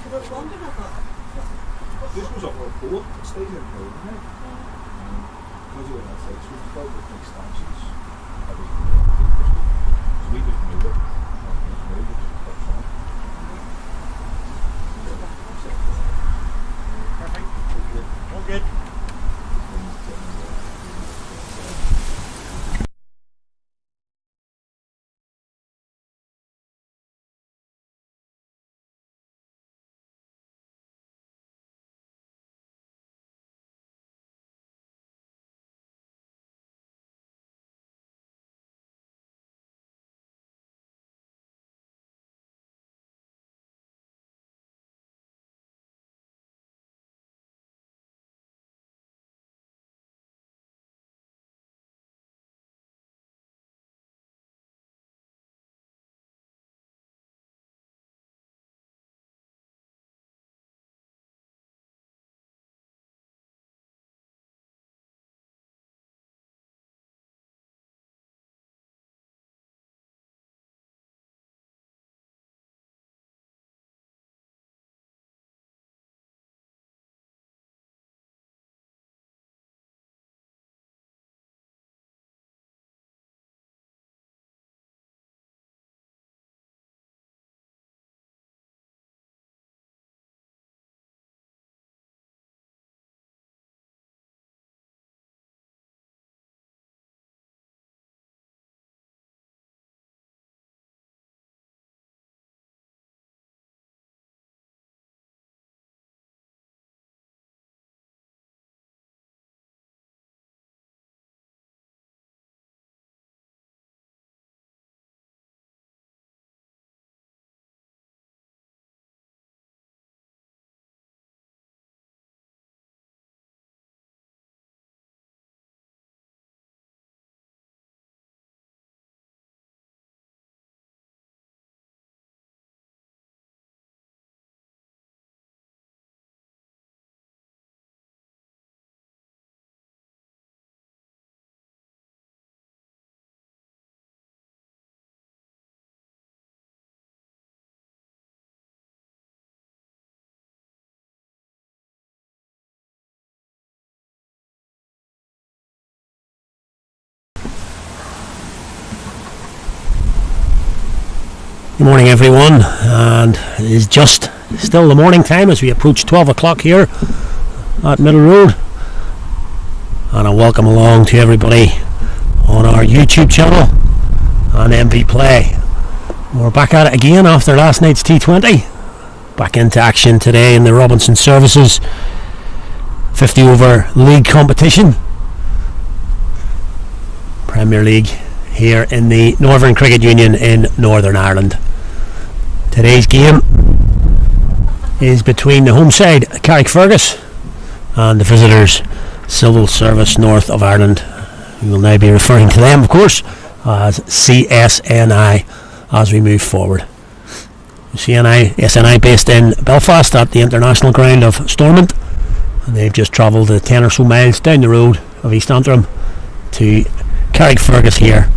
This goes up our pole, it stays in the road, right? Because of that side, so we've built with extensions. So we just move it. Perfect. All good. Good morning everyone, and it is just still the morning time as we approach 12 o'clock here at Middle Road, and a welcome along to everybody on our YouTube channel and MV Play. We're back at it again after last night's T20, back into action today in the Robinson Services 50 over league competition, Premier League here in the Northern Cricket Union in Northern Ireland. Today's game is between the home side Carrickfergus and the visitors Civil Service North of Ireland. We will now be referring to them, of course, as CSNI as we move forward. CSNI based in Belfast at the international ground of Stormont, and they've just travelled 10 or so miles down the road of East Antrim to Carrickfergus here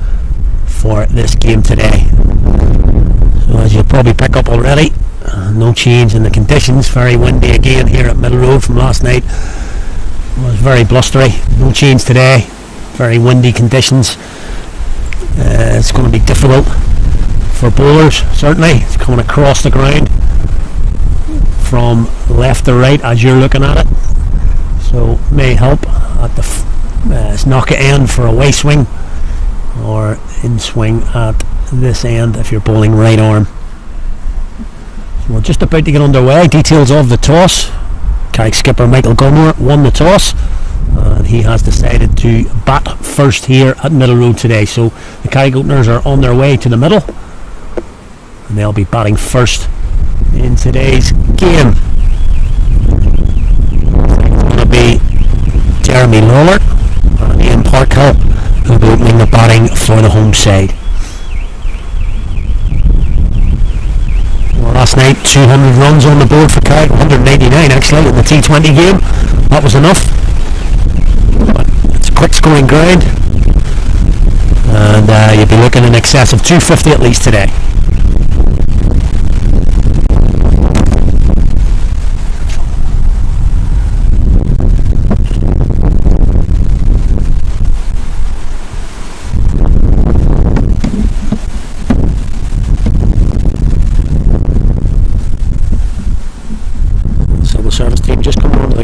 for this game today. So as you'll probably pick up already, no change in the conditions. Very windy again here at Middle Road from last night. It was very blustery. No change today. Very windy conditions. It's going to be difficult for bowlers, certainly. It's coming across the ground from left to right as you're looking at it. So may help at the knock it end for a away swing, or in swing at this end if you're bowling right arm. So we're just about to get underway. Details of the toss. Carrick skipper Michael Gilmore won the toss, and he has decided to bat first here at Middle Road today. So the Carrick openers are on their way to the middle, and they'll be batting first in today's game. It's going to be Jeremy Lawler and Ian Parkhill who will be opening the batting for the home side. Well, last night 200 runs on the board for Carrick, 189 actually in the T20 game. That was enough, but it's a quick scoring ground, and you'll be looking in excess of 250 at least today.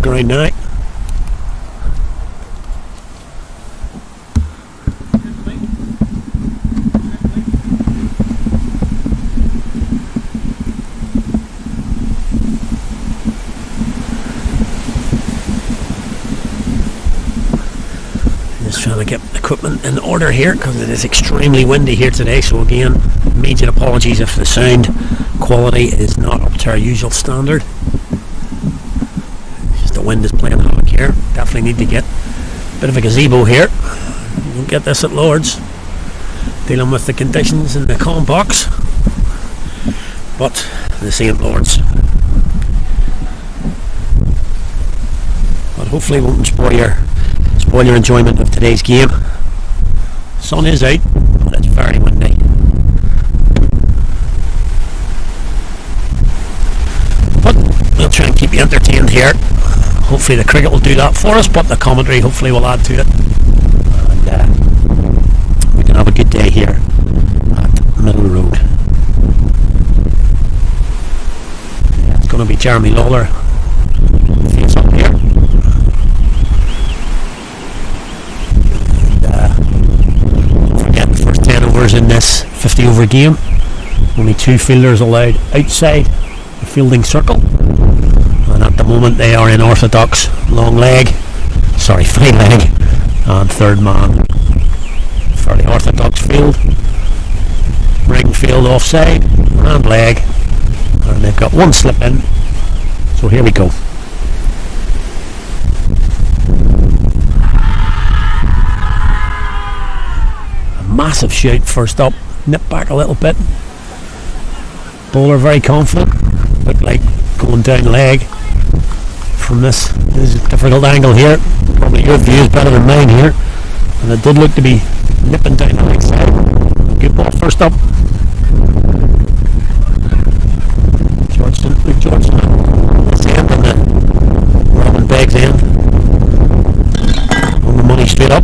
ground now. Just trying to get equipment in order here because it is extremely windy here today, so again, immediate apologies if the sound quality is not up to our usual standard. Just the wind is playing havoc here. Definitely need to get a bit of a gazebo here. You don't get this at Lord's, dealing with the conditions in the calm box, but the same Lord's. But hopefully it won't spoil your enjoyment of today's game. Sun is out, but it's very windy. But we'll try and keep you entertained here. Hopefully the cricket will do that for us, but the commentary hopefully will add to it. And we can have a good day here at Middle Road. Yeah, it's going to be Jeremy Lawler face up here. In this 50 over game, only 2 fielders allowed outside the fielding circle, and at the moment they are in orthodox fine leg and third man for the orthodox field, ring field offside and leg, and they've got 1 slip in, so here we go. Massive shout first up, nip back a little bit. Bowler very confident, looked like going down leg from this. This is a difficult angle here. Probably your view is better than mine here, and it did look to be nipping down the leg side. Good ball first up. Georgeson, this end on the Robin Beggs end. On the money straight up.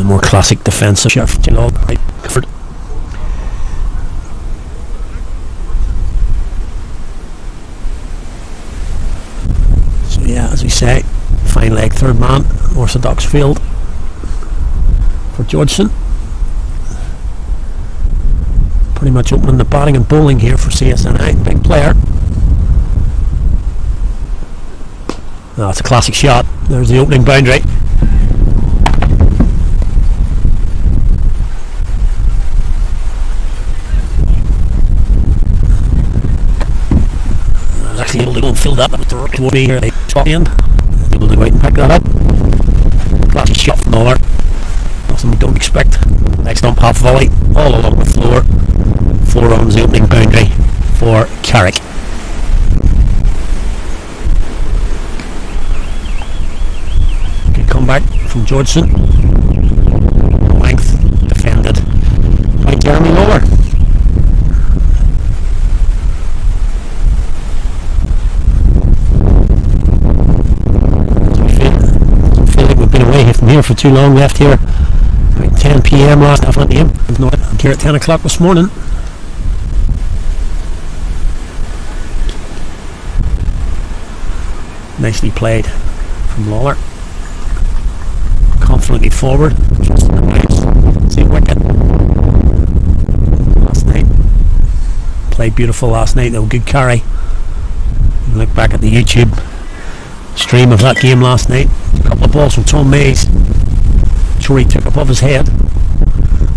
More classic defensive shot, right covered. So yeah, as we say, fine leg third man, orthodox field for Georgeson. Pretty much opening the batting and bowling here for CSNI, big player. Oh, it's a classic shot. There's the opening boundary. Able to go and fill that with the rook toward me here at the top end. Able to go out and pick that up. Classic shot from Lawler. Nothing we don't expect. Next on half volley, all along the floor. 4 runs the opening boundary for Carrick. Good comeback from Georgeson. Length defended by Jeremy Lawler. Here for too long, left here about 10 p.m. last afternoon. I'm here at 10 o'clock this morning. Nicely played from Lawler. Confidently forward, just in the bounce. See wicket. Last night. Played beautiful last night though, good carry. You look back at the YouTube stream of that game last night. A couple of balls from Tom Mays. Sure, he took above his head.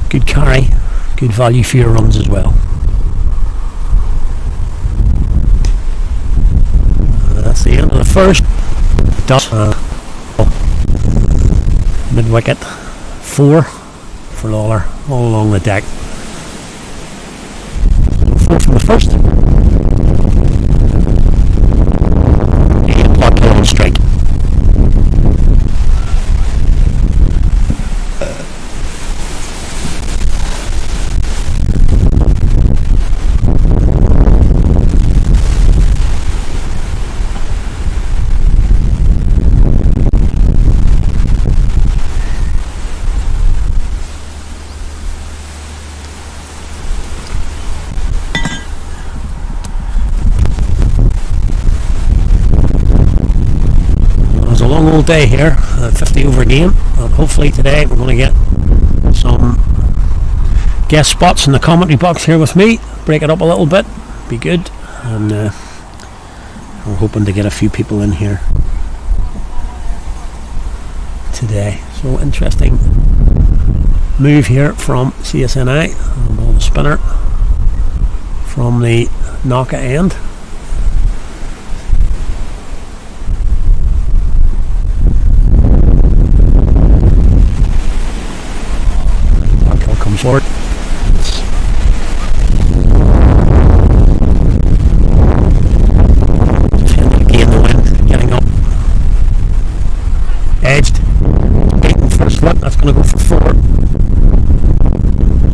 Good carry, good value for your runs as well. That's the end of the first. Mid wicket, 4 for Lawler, all along the deck. 4 from the first. And block on strike. full day here, 50 over game, and hopefully today we're going to get some guest spots in the commentary box here with me, break it up a little bit, be good, and we're hoping to get a few people in here today. So interesting move here from CSNI, and on the spinner from the knocker end. Parkhill comes forward. Again the wind, getting up. Edged. Beaten for a slip, that's going to go for 4.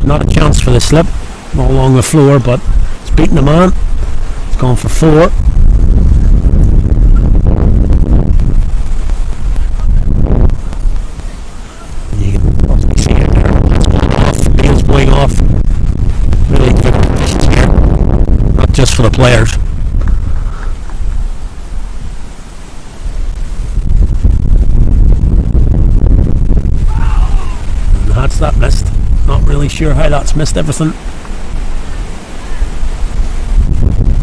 Not a chance for the slip, not along the floor, but it's beaten the man. It's gone for 4. You can possibly see it there. It's going off, wheels going off. Really good conditions here, not just for the players. And that's that missed. Not really sure how that's missed everything.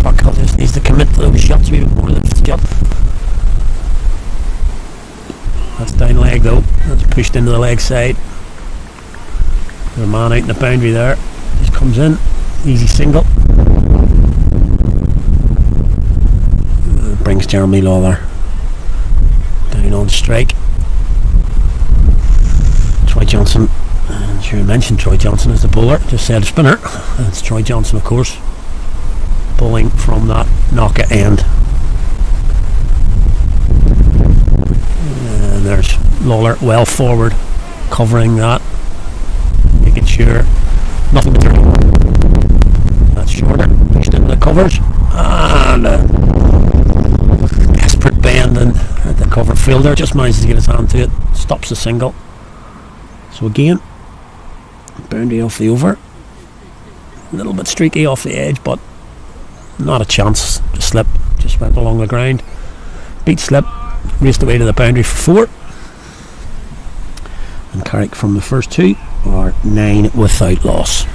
Parkhill just needs to commit to those shots even more than it's got. That's down leg though. That's pushed into the leg side. The man out in the boundary there. Just comes in. Easy single. Brings Jeremy Lawler down on strike. Troy Johnson. And sure, I mentioned Troy Johnson as the bowler, just said spinner. That's Troy Johnson, of course, bowling from that knocker end. And there's Lawler well forward, covering that, making sure nothing to do. That's shorter, pushed into the covers, and a desperate bend, and the cover fielder just manages to get his hand to it, stops the single. So again, boundary off the over, a little bit streaky off the edge, but not a chance. The slip just went along the ground, beat slip, raced away to the boundary for 4, and Carrick from the first 2 are 9 without loss.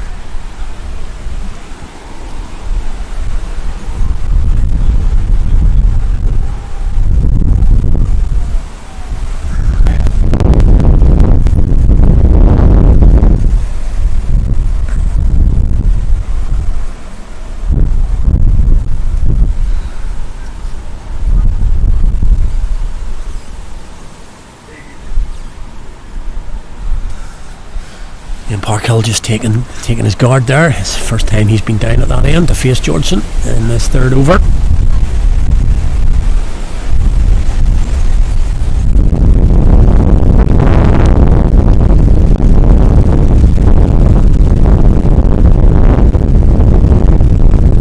Parkhill just taking his guard there. It's the first time he's been down at that end to face Georgeson in this 3rd over.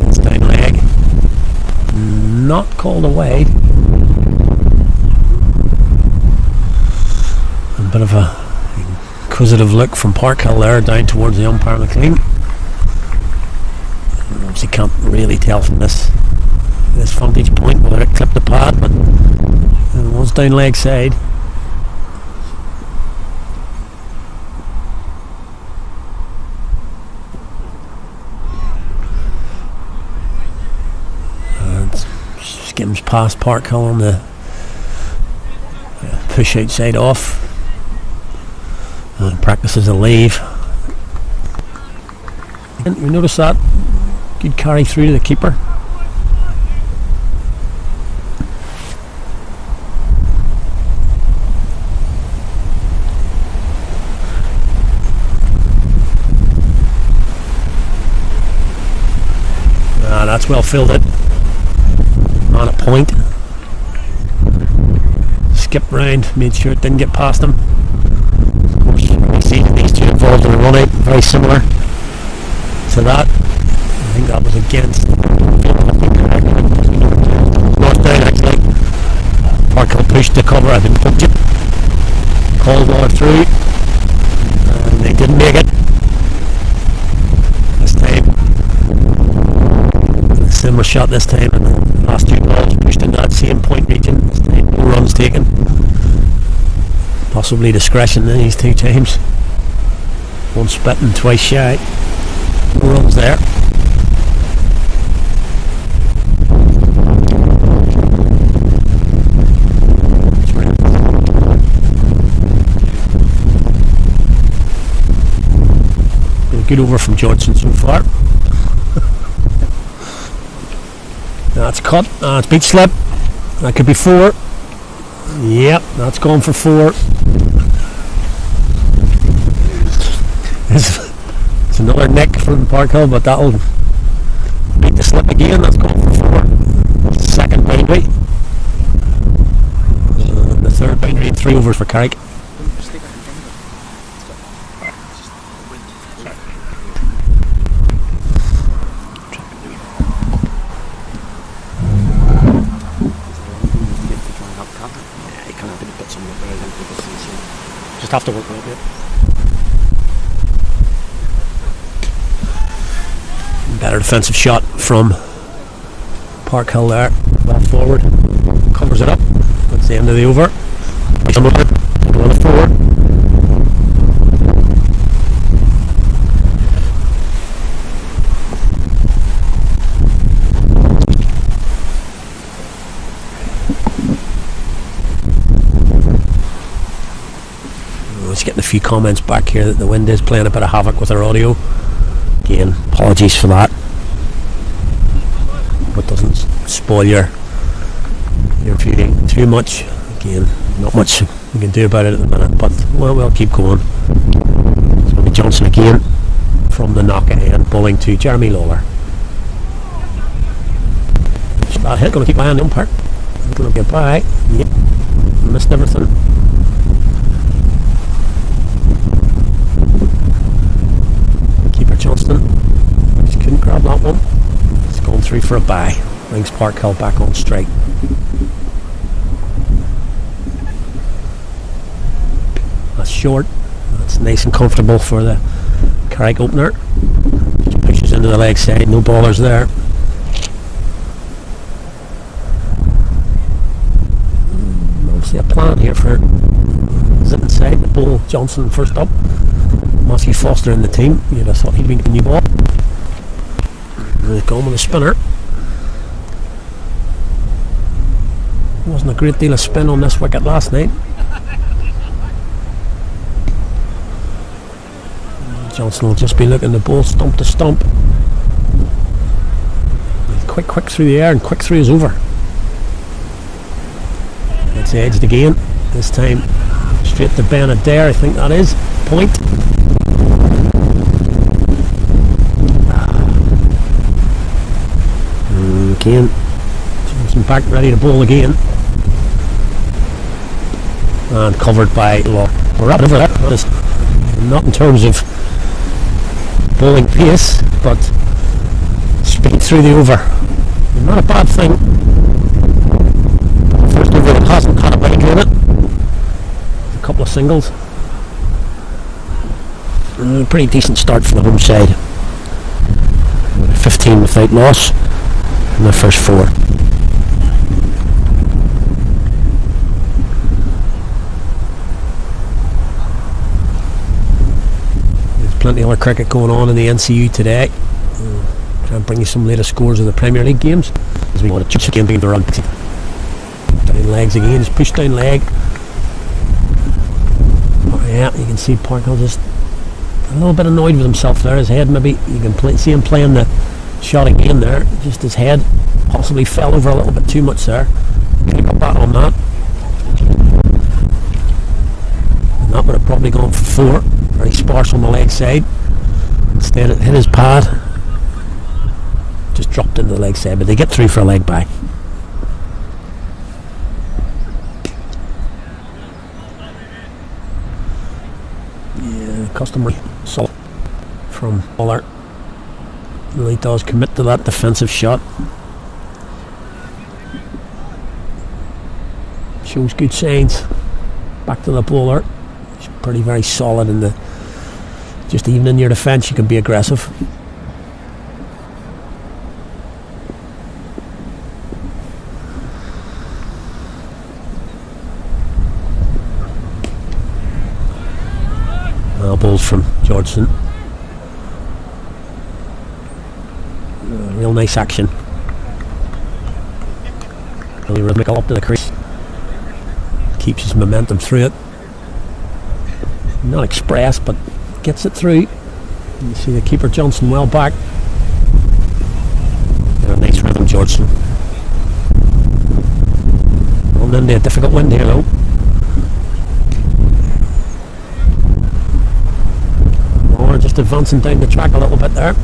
It's down leg. Not called away. A bit of a inquisitive look from Parkhill there down towards the umpire McLean. Obviously can't really tell from this vantage point whether it clipped the pad, but it was down leg side. And skims past Parkhill on the push outside off. And practices a leave. And you notice that good carry through to the keeper. That's well fielded. On a point. Skipped round, made sure it didn't get past him. Of course, we see these two involved in a run out, very similar to that. I think that was against North Down actually. Parkhill pushed the cover, I think poked it. Called water through, and they didn't make it. This time, the similar shot this time, and the last two balls pushed into that same point region. This time, no runs taken. Possibly discretion in these two teams. One spitting, twice shy. No runs there. Been a good over from Johnson so far. That's cut. It's beat slip. That could be 4. Yep, that's gone for 4. It's another nick from Parkhill, but that'll beat the slip again. That's gone for 4. Second boundary. The third boundary and 3 overs for Carrick. Just have to work a little bit. Better defensive shot from Parkhill there. Well forward. Covers it up. That's the end of the over. One forward. Just getting a few comments back here that the wind is playing a bit of havoc with our audio. Again, apologies for that. But doesn't spoil your viewing too much. Again, not much we can do about it at the minute, but we'll keep going. It's going to be Johnson again from the knock end, bowling to Jeremy Lawler. That hit, going to keep my eye on the umpire. Going to get by. Yep, missed everything. Johnston just couldn't grab that one. It's gone through for a bye. Brings Parkhill back on straight. That's short. That's nice and comfortable for the Carrick opener. Just pushes into the leg side. No ballers there. Obviously a plan here for zip inside the ball. Johnson first up. Matthew Foster in the team. You'd have thought he'd been a new ball. He's gone with a spinner. Wasn't a great deal of spin on this wicket last night. Johnson will just be looking the ball stump to stump. Quick through the air and quick through his over. It's edged again. This time straight to Ben Adair, I think that is. Point. Again, Johnson back ready to bowl again, and covered by Law. We're up over that. That is not in terms of bowling pace, but speed through the over. Not a bad thing. First over that hasn't had a boundary in it. A couple of singles. A pretty decent start for the home side. 15 without loss. In the first 4. There's plenty of other cricket going on in the NCU today. Try and bring you some latest scores of the Premier League games. As we want to again being the run. Down legs again, just push down leg. Oh, yeah, you can see Parkhill just a little bit annoyed with himself there. His head maybe, you can see him playing the shot again there, just his head possibly fell over a little bit too much there. Pick up that on that. And that would have probably gone for 4. Very sparse on the leg side. Instead it hit his pad. Just dropped into the leg side, but they get through for a leg bye. Yeah, customary assault from Muller. Really does commit to that defensive shot. Shows good signs. Back to the bowler. He's pretty very solid in the. Just even in your defence, you can be aggressive. controls from Georgeson. Real nice action. Really rhythmical up to the crease. Keeps his momentum through it. Not express, but gets it through. You see the keeper Johnson well back. And a nice rhythm, Georgeson. Rolling into a difficult wind here though. More just advancing down the track a little bit there.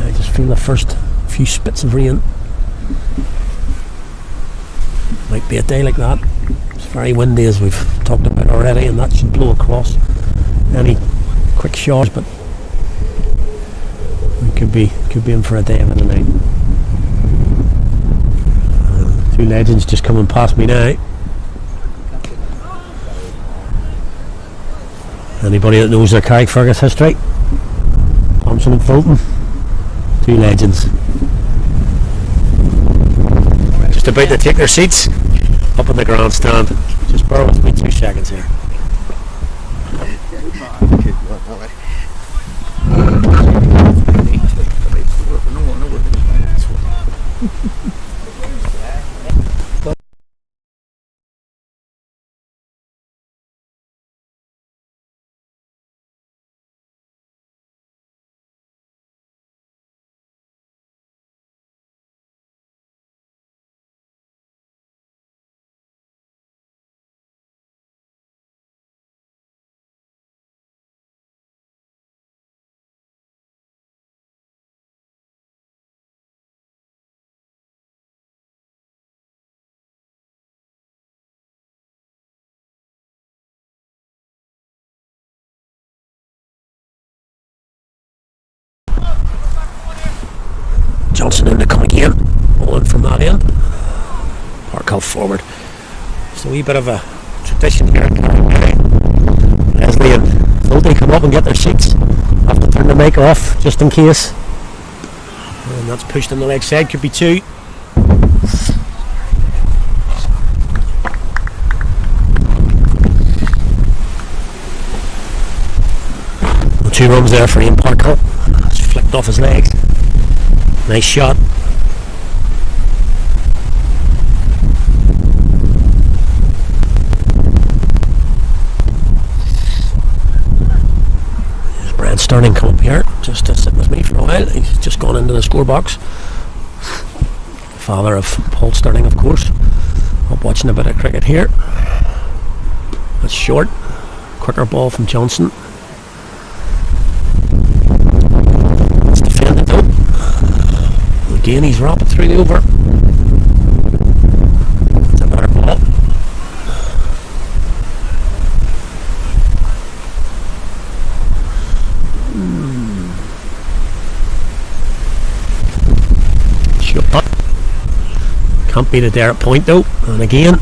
I just feel the first few spits of rain. Might be a day like that. It's very windy, as we've talked about already, and that should blow across any quick showers, but we could be in for a day of it tonight. Two legends just coming past me now. Anybody that knows their Carrickfergus history? Thompson and Fulton. Two legends. Just about to take their seats up in the grandstand. Just bear with me 2 seconds here. Johnson in to come again, bowling from that end. Parkhill forward. It's a wee bit of a tradition here. Leslie and Fulty come up and get their seats. Have to turn the mic off just in case. And that's pushed on the leg side, could be 2. Well, 2 runs there for Ian Parkhill. It's flicked off his legs. Nice shot. There's Brad Sterling come up here just to sit with me for a while. He's just gone into the score box. Father of Paul Sterling, of course. Up watching a bit of cricket here. That's short. Quicker ball from Johnson. It's defended though. Again, he's rapping through the over. It's a better ball. Shot. Can't beat it there at point though. And again,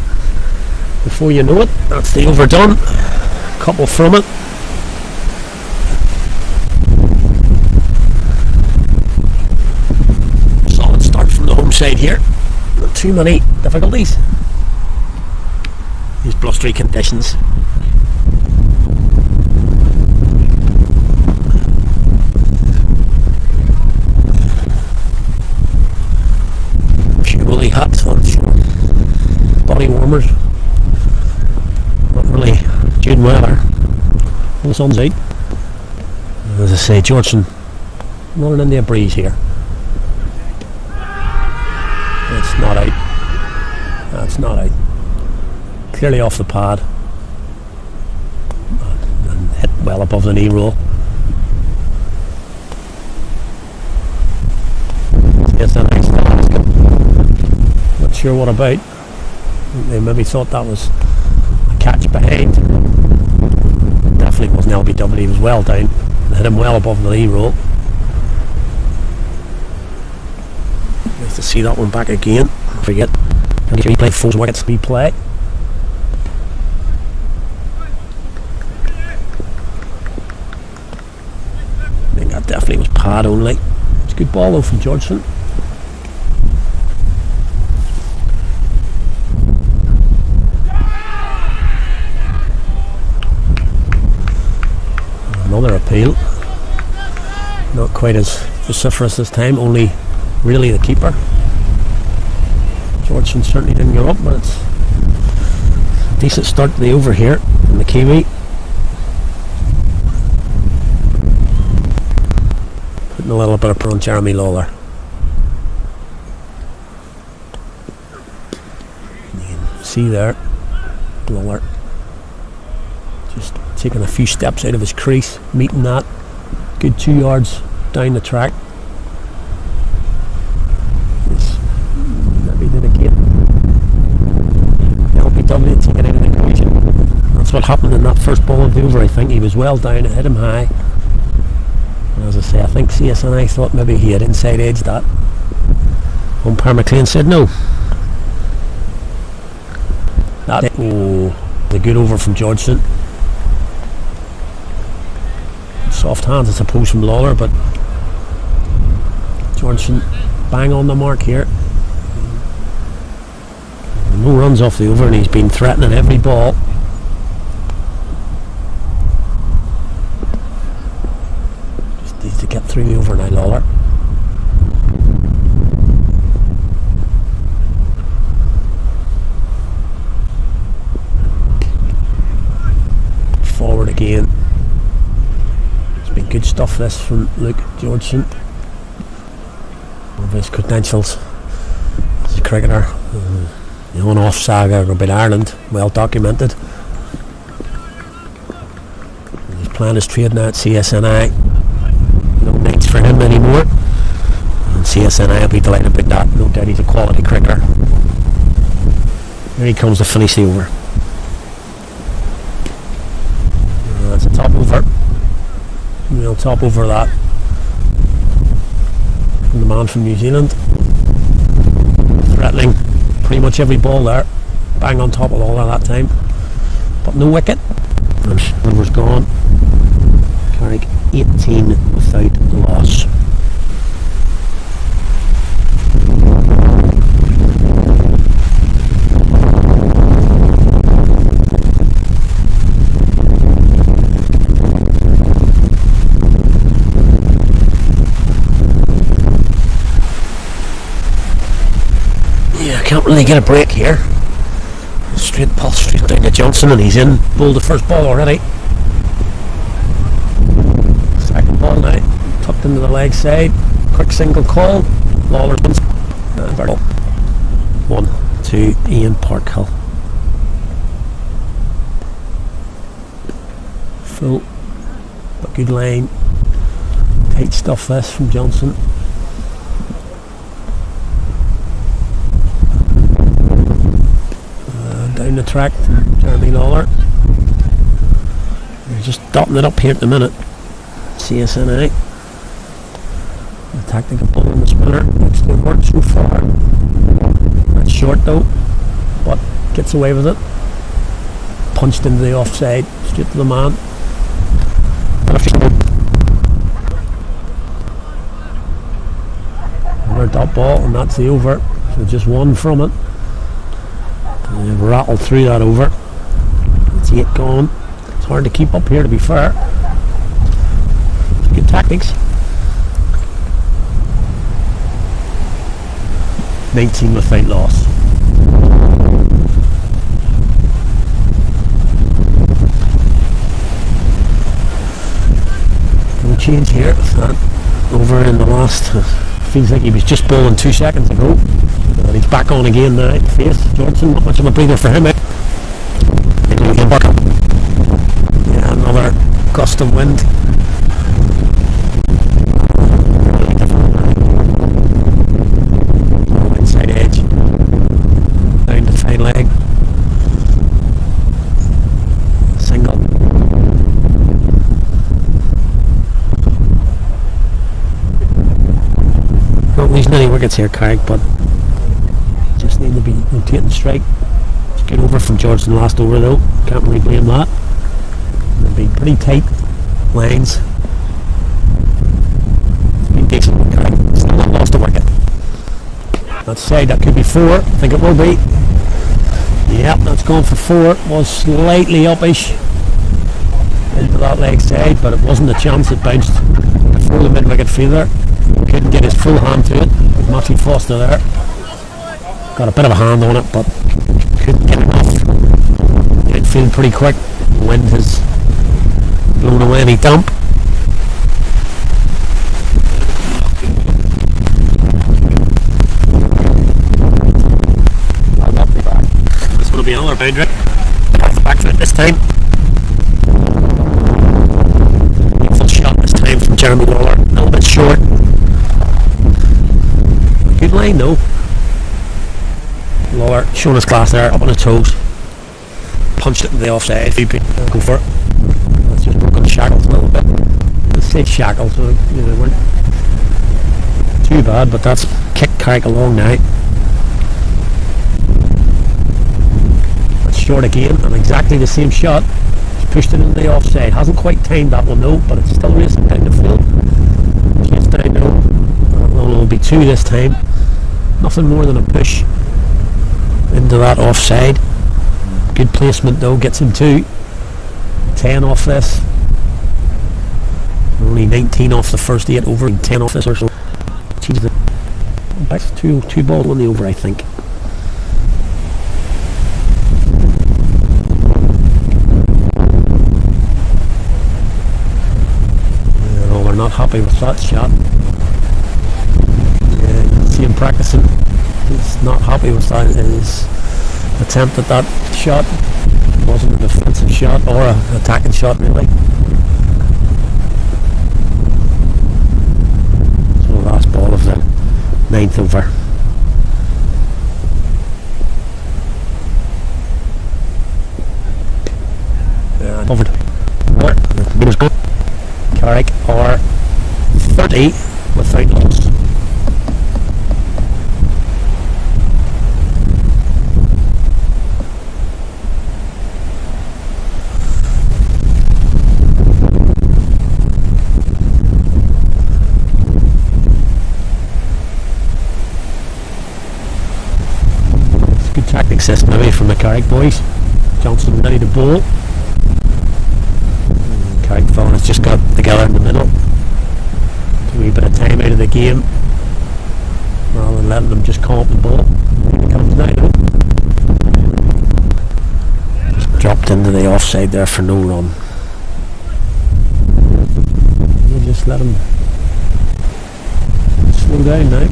before you know it, that's the over done. Couple from it. Side here, not too many difficulties. These blustery conditions. Few woolly hats on, body warmers. Not really June weather. The sun's out. As I say, Georgeson running into a breeze here. It's not out. That's not out. Clearly off the pad. And hit well above the knee roll. CSNI still asking. Not sure what about. They maybe thought that was a catch behind. Definitely wasn't LBW. He was well down. Hit him well above the knee roll. Nice to see that one back again. Don't forget, replay 4 wickets speed play. I think that definitely was pad only. It's a good ball though from Georgeson. Another appeal. Not quite as vociferous this time, only really the keeper. Georgeson certainly didn't go up, but it's a decent start to the over here from the Kiwi. Putting a little bit of pressure on Jeremy Lawler. You can see there, Lawler just taking a few steps out of his crease, meeting that good 2 yards down the track. Maybe did again. LBW take it out of the equation. That's what happened in that first ball of the over. I think he was well down, it hit him high. And as I say, I think CSNI thought maybe he had inside edged that. Umpire McLean said no. That the good over from Georgeson. Soft hands, I suppose, from Lawler, but Georgeson bang on the mark here. No runs off the over, and he's been threatening every ball. Just needs to get through the over now, Lawler. Forward again. Been good stuff this from Luke Georgeson. One of his credentials as a cricketer, the on-off saga about Ireland, well documented. He's playing his trade now at CSNI. No nights for him anymore, and CSNI will be delighted about that. No doubt he's a quality cricketer. Here he comes to finish the over. That's a top over. We'll top over that from the man from New Zealand, threatening pretty much every ball there, bang on top of all of that time, but no wicket. And number's gone. Carrick 18 without loss. Can't really get a break here. Straight pulse straight down to Johnson, and he's in. Bowled the first ball already. Second ball now, tucked into the leg side. Quick single call. Lawler wins. And 1 to Ian Parkhill. Full but good line. Tight stuff this from Johnson. Down the track from Jeremy Lawler. They're just dotting it up here at the minute. CSNI. The tactical ball on the spinner. It's good work so far. That's short though, but gets away with it. Punched into the offside, straight to the man. Another dot ball, and that's the over. So just one from it. They've rattled through that over. It's 8 gone. It's hard to keep up here, to be fair. Good tactics. 19 without loss. No change here. Over in the last. Feels like he was just bowling 2 seconds ago. And he's back on again now. Face Georgeson, not much of a breather for him. Yeah, another gust of wind. Inside edge. Down to fine leg. Single. Not losing any wickets here, Carrick, but just need to be rotating strike. It's good over from Georgeson last over though. Can't really blame that. They've been pretty tight lines. It's been decent with Carrick. Still not lost a wicket. That's side, that could be 4. I think it will be. Yep, that's gone for 4. It was slightly upish. into that leg side, but it wasn't a chance. It bounced before the mid-wicket fielder. Couldn't get his full hand to it. Matthew Foster there got a bit of a hand on it, but couldn't get enough. Outfield pretty quick. The wind has blown away any damp. This will be another boundary. Back foot this time. Full shot this time from Jeremy Lawler. A little bit short. Good line though. Lawler showing his class there, up on his toes. Punched it in the offside. Go for it. That's just broken shackles a little bit. Let's say shackles, so they weren't too bad, but that's kicked Carrick along now. That's short again, and exactly the same shot. He's pushed it into the offside. Hasn't quite timed that one though, but it's still racing down the field. Chase down now. It'll be 2 this time. Nothing more than a push into that offside. Good placement though, gets him 2. 10 off this. Only 19 off the first 8 over and 10 off this or so. Jeez, that's two balls on the over, I think. No, we're not happy with that shot. Yeah, you can see him practicing. He's not happy with that. His attempt at that shot wasn't a defensive shot or an attacking shot really. So last ball of the 9th over. And covered. The ball is good. Carrick are 30 without loss. Tactic system away from the Carrick boys. Johnson ready to bowl. Carrick phone has just got together in the middle. A wee bit of time out of the game rather than letting them just come up and bowl. Here he comes now. Just dropped into the offside there for no run. You just let him slow down now.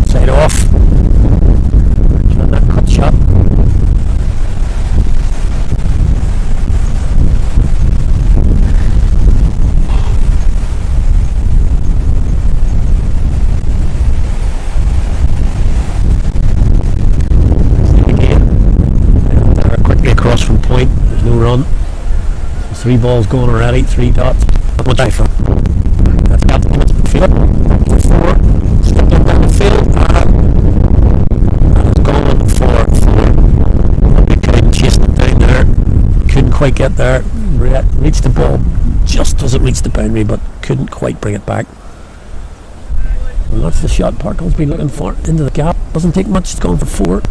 Side off. That cut shot. Again. They're quickly across from point. There's no run. So 3 balls going already. 3 dots. What I from? That's got the field. 4. Stepped up down the field. Quite get there, reached the ball just doesn't reach the boundary, but couldn't quite bring it back. And that's the shot Parkle's been looking for, into the gap. Doesn't take much, it's gone for 4.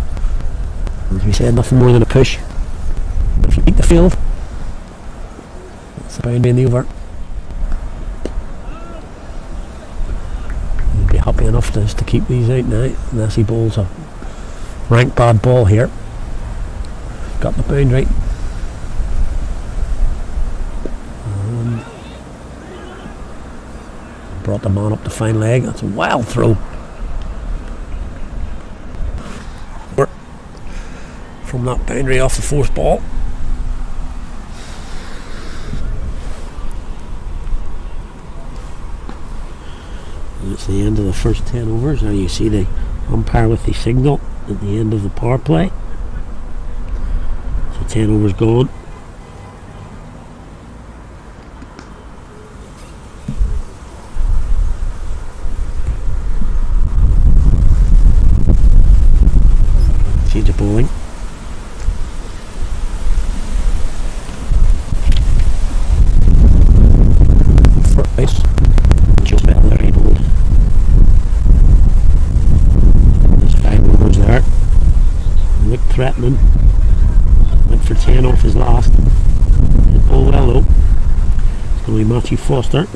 As we said, nothing more than a push. But if you beat the field, it's the boundary in the over. You'd be happy enough just to keep these out now, unless he bowls a rank bad ball here. Got the boundary. Brought the man up the fine leg. That's a wild throw. From that boundary off the 4th ball. And it's the end of the first 10 overs. There you see the umpire with the signal at the end of the power play. So 10 overs gone. Change of bowling. First base. Just better there, bowled. There's 5 overs there. Look threatening. Went for 10 off his last. Oh well though. It's going to be Matthew Foster.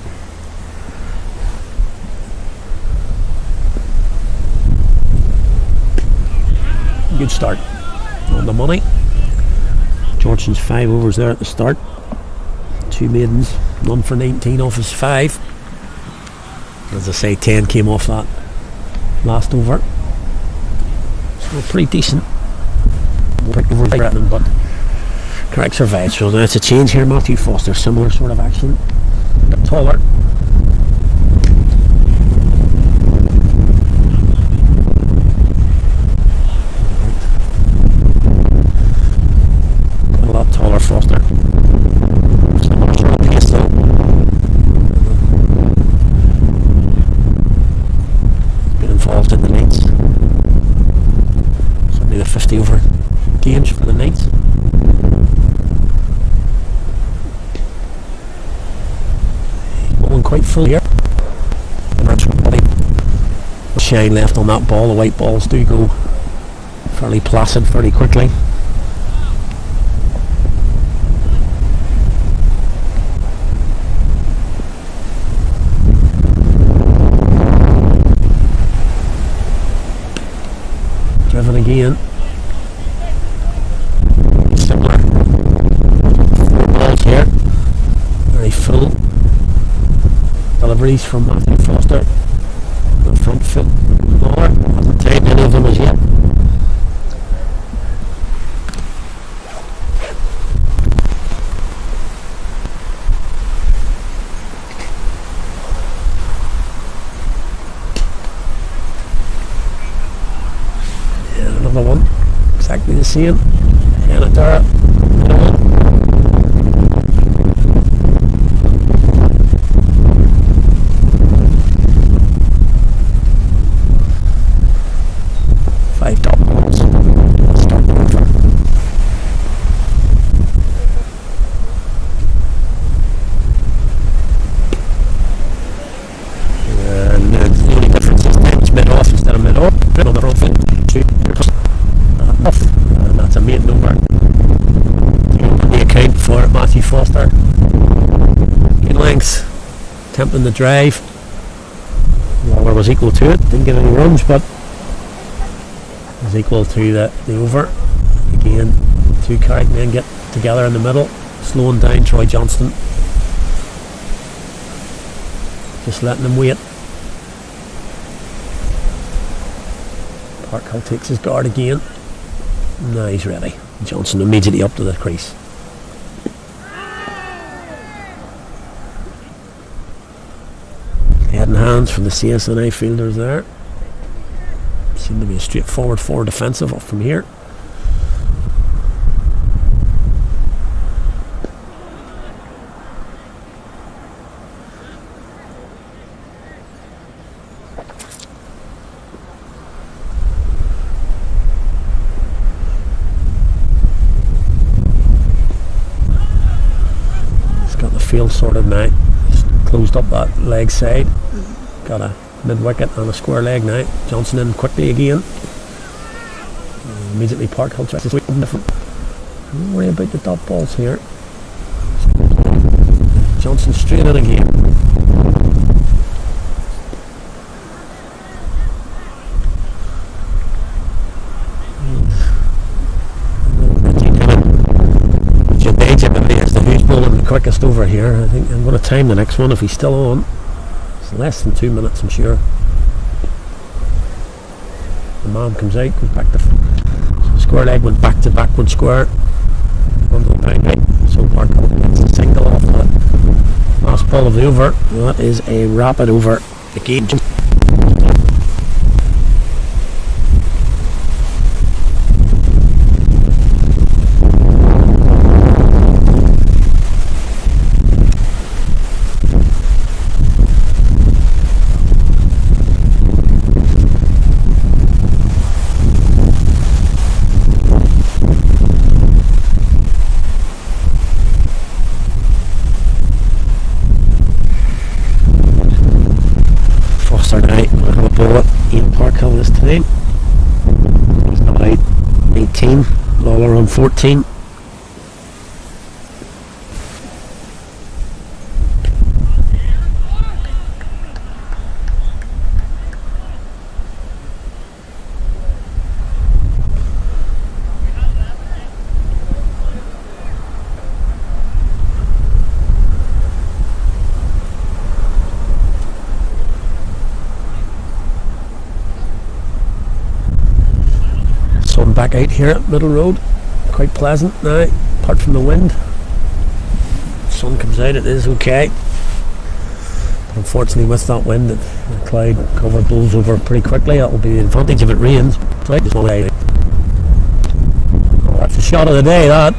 Good start on the money. Georgeson's 5 overs there at the start. 2 maidens, 1 for 19 off his 5. As I say, 10 came off that last over. So pretty decent. But correct surveyed. So now it's a change here. Matthew Foster, similar sort of action. A bit taller. A lot taller Foster. Similar sort of pace though. He's been involved in the nights. Certainly the 50 over games for the nights. Going quite full here. Shine left on that ball. The white balls do go fairly placid fairly quickly. Driven again. Similar. 4 balls here. Very full. Deliveries from Matthew Foster. The front foot lower. Hasn't taken any of them as yet. Yeah, another one. Exactly the same. And a Dara. Foster. Good length. Attempting the drive. Waller was equal to it. Didn't get any runs, but was equal to the over. Again, 2 Carrick men get together in the middle, slowing down Troy Johnston. Just letting him wait. Parkhill takes his guard again. Now he's ready. Johnson immediately up to the crease. Head and hands from the CSNI fielders there. Seem to be a straightforward forward defensive up from here. He's got the field sorted now. Closed up that leg side. Got a mid wicket and a square leg now. Johnson in quickly again. Immediately Parkhill tries to swing different. Don't worry about the top balls here. Johnson straight in again. Quickest over here. I think I'm going to time the next one if he's still on. It's less than 2 minutes, I'm sure. The man comes out, goes back to so square leg, went back to backward square. Under the boundary. So Parkhill gets a single off that last ball of the over. That is a rapid over. Again. This time he's not out. 18, Lawler on 14. back out here at Middle Road. Quite pleasant now, apart from the wind. Sun comes out, it is okay. But unfortunately with that wind, the cloud cover blows over pretty quickly. That will be the advantage if it rains. Right, just one way. Oh, that's the shot of the day, that.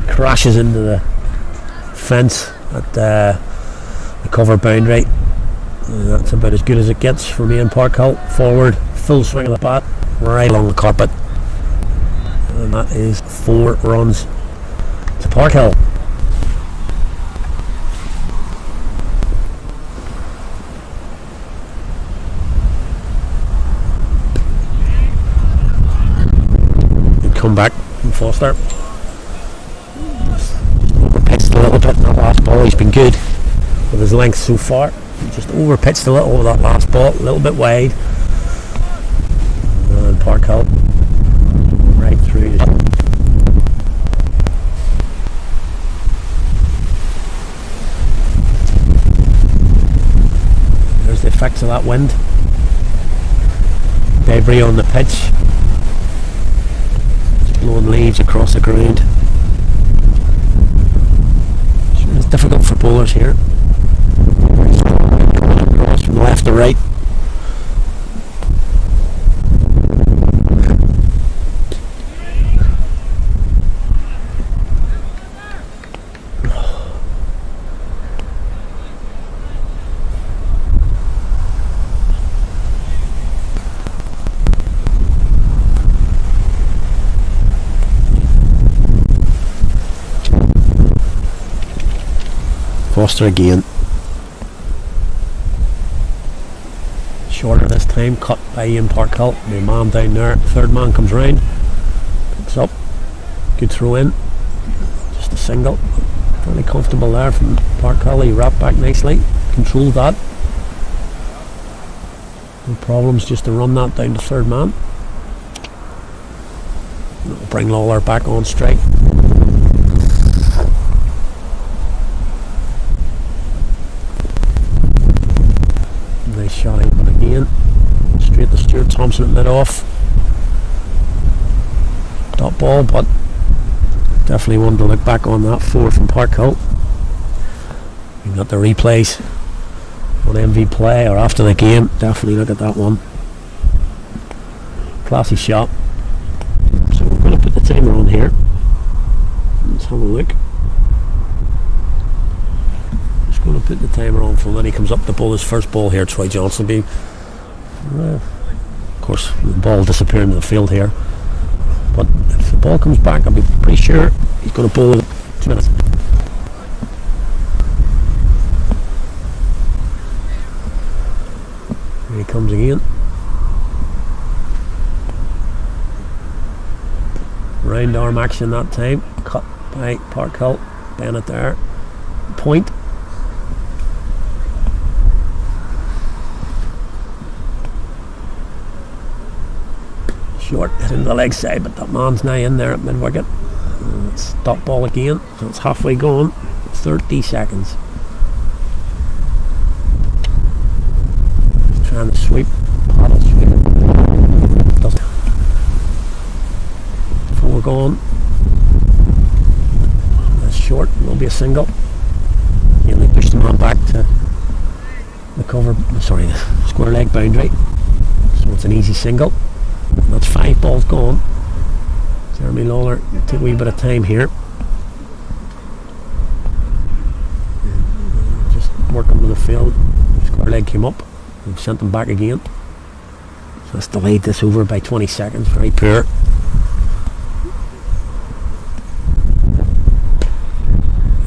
It crashes into the fence at the cover boundary. That's about as good as it gets for me in Parkhill. Forward, full swing of the bat, right along the carpet. And that is 4 runs to Parkhill. Good comeback from Foster. Just overpitched a little bit in that last ball. He's been good with his length so far. Just overpitched a little with that last ball, a little bit wide. And Parkhill right through. There's the effects of that wind. Debris on the pitch. Just blowing leaves across the ground. It's difficult for bowlers here. Across from left to right. Foster again. Shorter this time, cut by Ian Parkhill. The man down there, third man comes round, picks up, good throw in, just a single, fairly comfortable there from Parkhill. He wrapped back nicely, controlled that, no problems just to run that down to third man. That'll bring Lawler back on strike. Nice shot out, but again, straight to Stuart Thompson at mid-off. Top ball, but definitely wanted to look back on that 4 from Parkhill. We got the replays on MV Play or after the game. Definitely look at that one. Classy shot. So we're going to put the timer on here. Let's have a look. Going to put the timer on for when he comes up to bowl his first ball here. Troy Johnson being of course the ball disappearing in the field here, but if the ball comes back I'll be pretty sure he's going to bowl in 2 minutes. Here he comes again. Round arm action that time, cut by Parkhill. Bennett there, point. Short, hitting the leg side, but that man's now in there at mid-wicket. Stop ball again, so it's halfway gone. 30 seconds. Just trying to sweep, paddle sweep. Doesn't. 4 gone. That's short, will be a single. Yeah, they push the man back to the cover, sorry, the square leg boundary. So it's an easy single. That's 5 balls gone. Jeremy Lawler took a wee bit of time here. Just working with the field. Square leg came up. We've sent them back again. So that's delayed this over by 20 seconds. Very poor.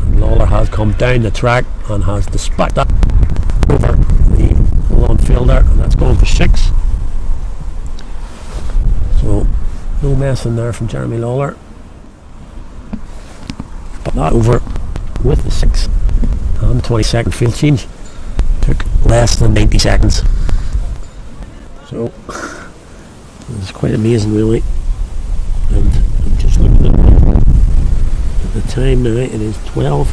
And Lawler has come down the track and has dispatched that over the full-on fielder, and that's gone for 6. So no messing there from Jeremy Lawler. But that over with the 6 and 20-second field change. Took less than 90 seconds. So it's quite amazing really. And I'm just looking at the time now. It is 12.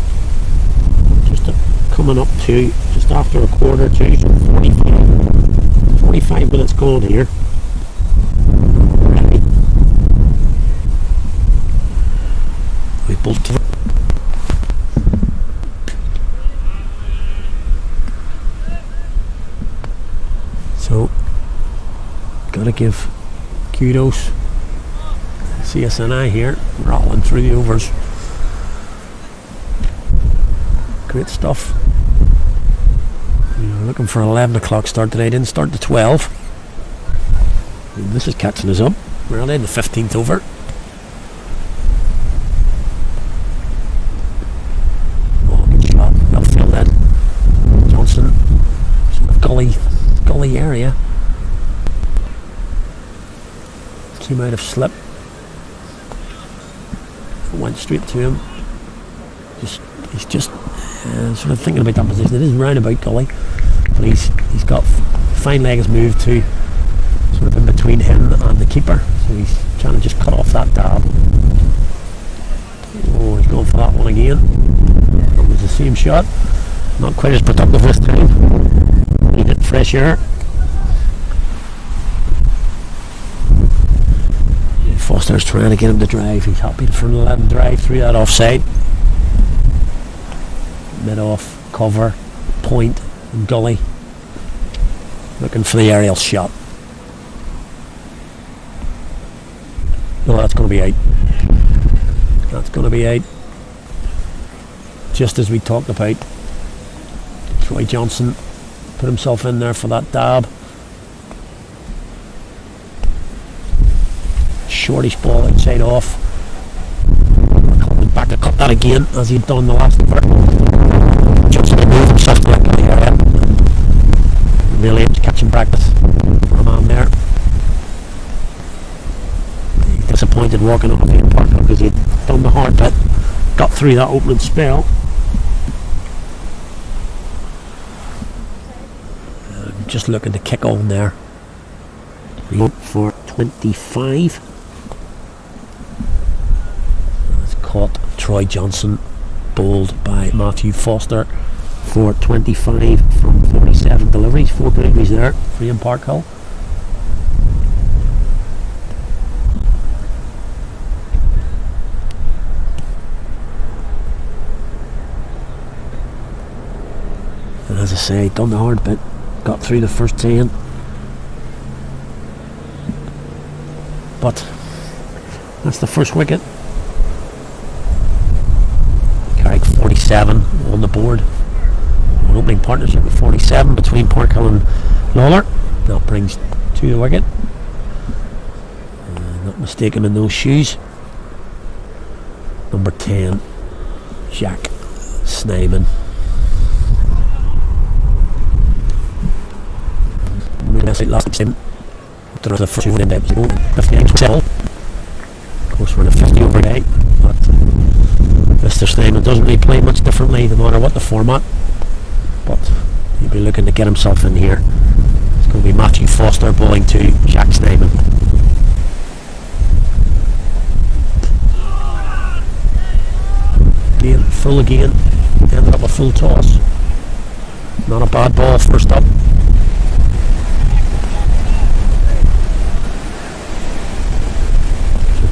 Just coming up to just after a quarter to 45 minutes gone here. bolt. So, gotta give kudos CSNI here, rolling through the overs. Great stuff. Looking for 11 o'clock start today. Didn't start to 12. And this is catching us up. We're only in the 15th over. Oh, good shot. Well filled in. Johnson. Sort of gully area. Came out of slip. Went straight to him. He's just sort of thinking about that position. It is roundabout gully, but he's got fine leg has moved to sort of in between him and the keeper, so he's trying to just cut off that dab. Oh, he's going for that one again. It was the same shot, not quite as productive this time. He hit fresh air. Foster's trying to get him to drive. He's happy to let him drive through that offside. Mid off, cover, point, and gully. Looking for the aerial shot. No, that's going to be out. That's going to be out. Just as we talked about. Troy Johnson put himself in there for that dab. Shortish ball outside off. Coming back to cut that again as he'd done the last over. Johnson to move himself to that gully area. Really it's catching practice for a man there. He's disappointed walking off the park because he'd done the hard bit, got through that opening spell. Just looking to kick on there. For 25. Caught Troy Johnson, bowled by Matthew Foster for 25 from 47 deliveries. 4 boundaries there for Ian Parkhill. And as I say, done the hard bit, got through the first 10. But that's the first wicket. Carrick 47 on the board. An opening partnership with 47 between Parkhill and Lawler. That brings to the wicket. Not mistaken in those shoes. Number 10, Jack Snyman. Last time, after the first 2 in depth, 59 Of course, we're in a 50 over day. But Mr. Snyman doesn't really play much differently no matter what the format, but he'll be looking to get himself in here. It's going to be Matthew Foster bowling to Jack Snyman. Again, full again, ended up a full toss. Not a bad ball first up.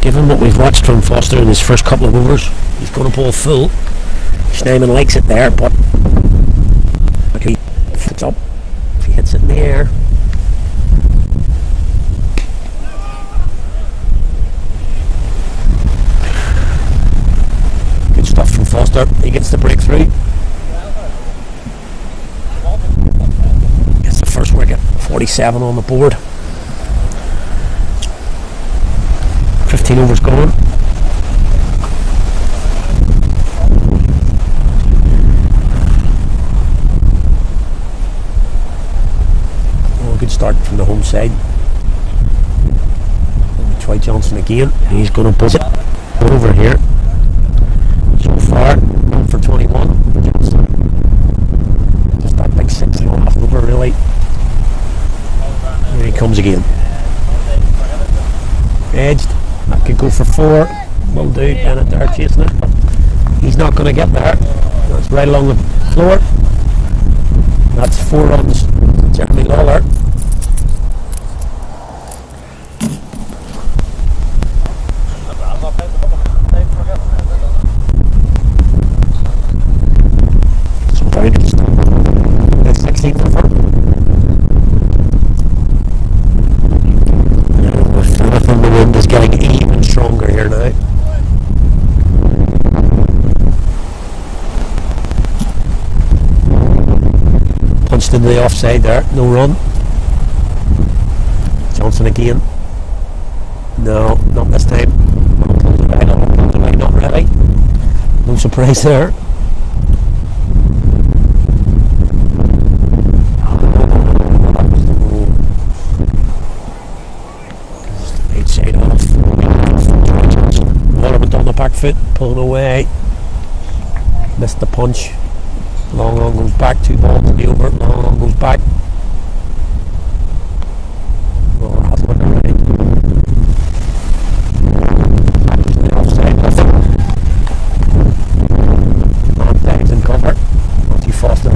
Given what we've watched from Foster in his first couple of overs, he's going to bowl full. Snyman likes it there, but if he hits up, if he hits it in the air, good stuff from Foster. He gets the breakthrough. Gets the first wicket. 47 on the board. 15 overs gone. Oh, good start from the home side. Troy Johnson again. He's going to buzz it over here. So far, 1 for 21 for Johnson. Just that big 6.5 over, really. Here he comes again. Edged. That could go for 4. Will do. Bennett there chasing it, but he's not going to get there. That's right along the floor. That's 4 runs. Jeremy Lawler. into the offside there. No run. Johnson again. No, not this time. Not really. No surprise there. Right side off. Water went on the back foot, pulling away. Missed the punch. Long on goes back, 2 balls to the over. Long on goes back. Oh, has one already. Back to the offside. Man dives in cover. Not too fast. Stops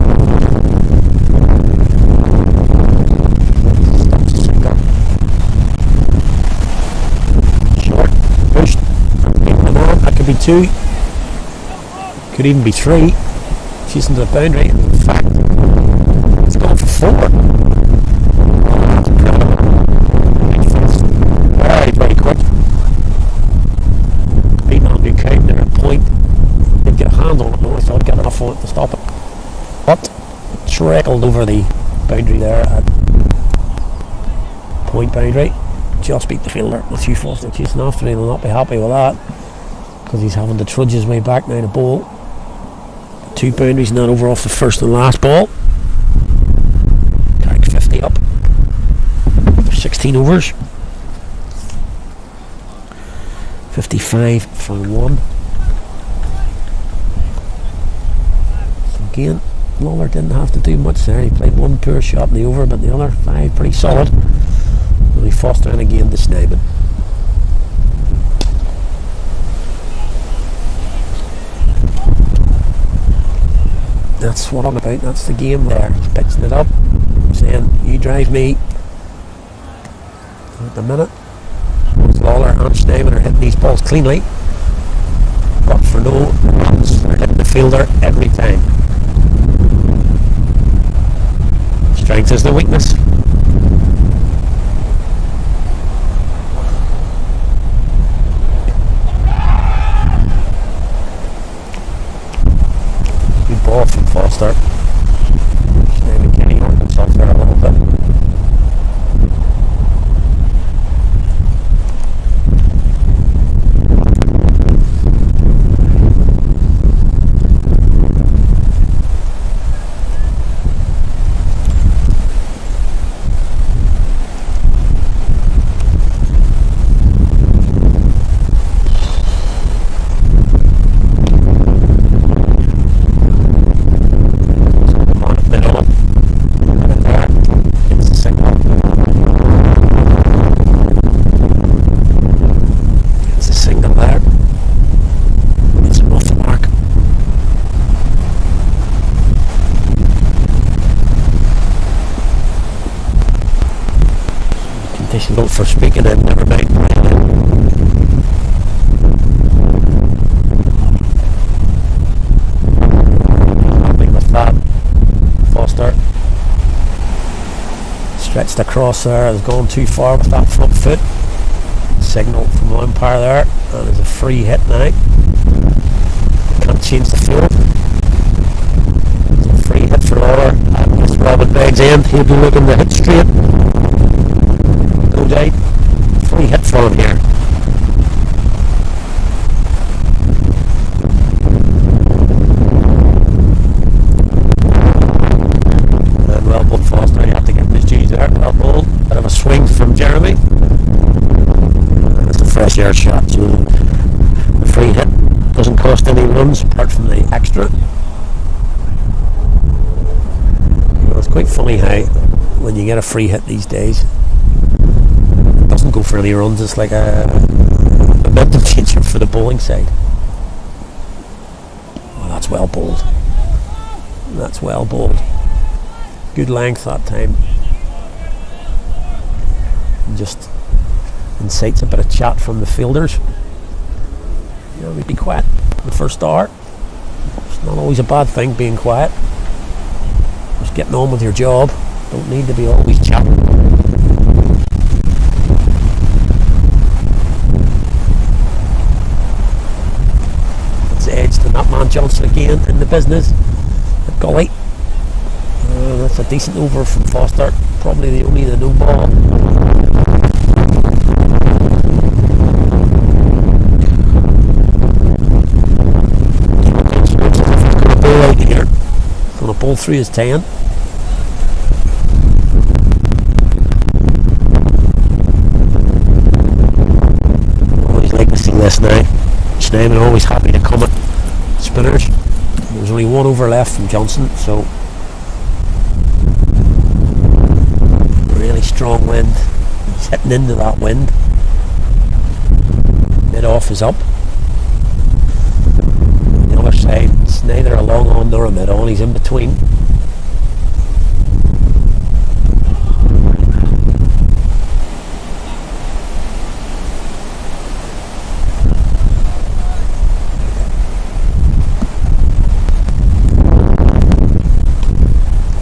the single. Short. Pushed. That could be 2. Could even be 3. She's into the boundary. In fact, it's gone for 4. That's incredible. Very, very quick. Beating on New Count there at point. Didn't get a hand on it though, so I'd get enough on it to stop it. But it trickled over the boundary there at point boundary. Just beat the fielder. Matthew Foster chasing after him. He'll not be happy with that because he's having to trudge his way back now to bowl. 2 boundaries, not over off the first and last ball. Carrick 50 up. 16 overs. 55 for 1. So again, Lawler didn't have to do much there. He played 1 poor shot in the over, but the other 5 pretty solid. Only Foster and again to Snyman. That's what I'm about, that's the game there. Pitching it up, saying, you drive me. At the minute, both Lawler and Snyman are hitting these balls cleanly, but for no runs, they're hitting the fielder every time. Strength is the weakness. Ball from Foster. Maybe Kenny hurt himself there a little bit. Note for speaking in, never mind. Happy with that. Foster stretched across there, has gone too far with that front foot. Signal from the umpire there, and there's a free hit now. Can't change the field. It's a free hit for Lawler, and it's Robin Begg's end. He'll be looking to hit straight. No doubt. Free hit for him here. And well bowled Foster, you have to give him his dues there. Well bowled. Bit of a swing from Jeremy. And it's a fresh air shot, so the free hit doesn't cost any runs apart from the extra. You know, it's quite funny how when you get a free hit these days, doesn't go for any runs. It's like a mental changer for the bowling side. Oh, that's well bowled. That's well bowled. Good length that time. And just incites a bit of chat from the fielders. You know, we'd be quiet the first hour. It's not always a bad thing being quiet. Just getting on with your job. Don't need to be always chatting. Edged and that man Johnson again in the business. The gully. That's a decent over from Foster. Probably the no ball. Going to bowl out here. Going to bowl through his 10. Always like to see this now. Schneeman always happy to come at spinners. There's only one over left from Johnson, so really strong wind. He's hitting into that wind. Mid off is up. On the other side, it's neither a long on nor a mid on. He's in between.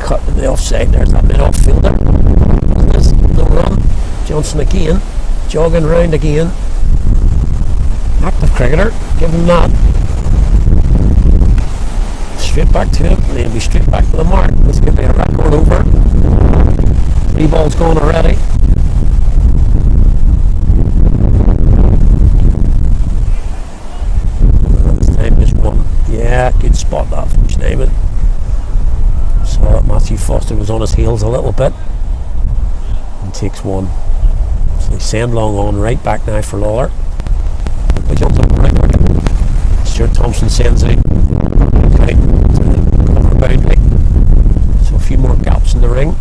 Cut to the offside. There's that mid off fielder. There's no run. Johnson again, jogging round again. Active cricketer, give him that. Straight back to him, and he'll be straight back to the mark. This could be a record over. 3 balls gone already. This time just one. Yeah, good spot that from Schneeman. Saw that Matthew Foster was on his heels a little bit. And takes one. So they send long on right back now for Lawler. But jumps up right back. Stuart Thompson sends it okay to the cover boundary. So a few more gaps in the ring.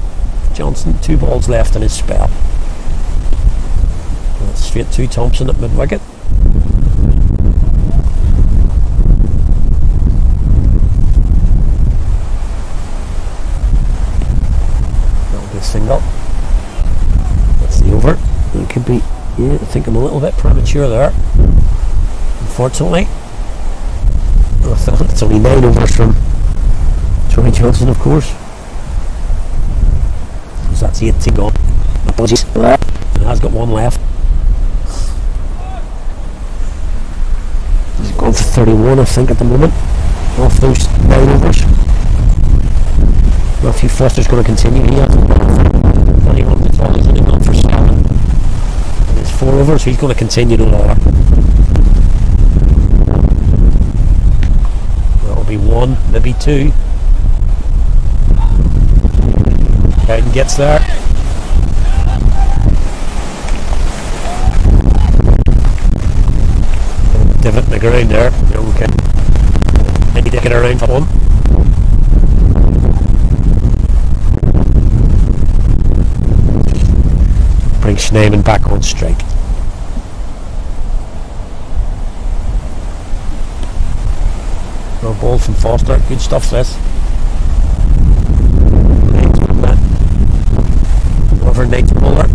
Johnson, 2 balls left in his spell. And that's straight to Thompson at mid wicket. That'll be a single. Over. It could be, yeah, I think I'm a little bit premature there, unfortunately. I thought it's only 9 overs from Johnny Johnson, of course. So that's 8 to go. Apologies for that. It has got 1 left. He's gone for 31, I think, at the moment, off those 9 overs. Matthew Foster's going to continue. He hasn't gone for 21 at all. He's only gone for 7. And it's 4 overs, so he's going to continue to lower. That'll be 1, maybe 2. Bowden gets there. Divot in the ground there. Okay. Maybe they get around for 1. Bring Schneeman back on strike. No ball from Foster. Good stuff this. Over Nate's bowler.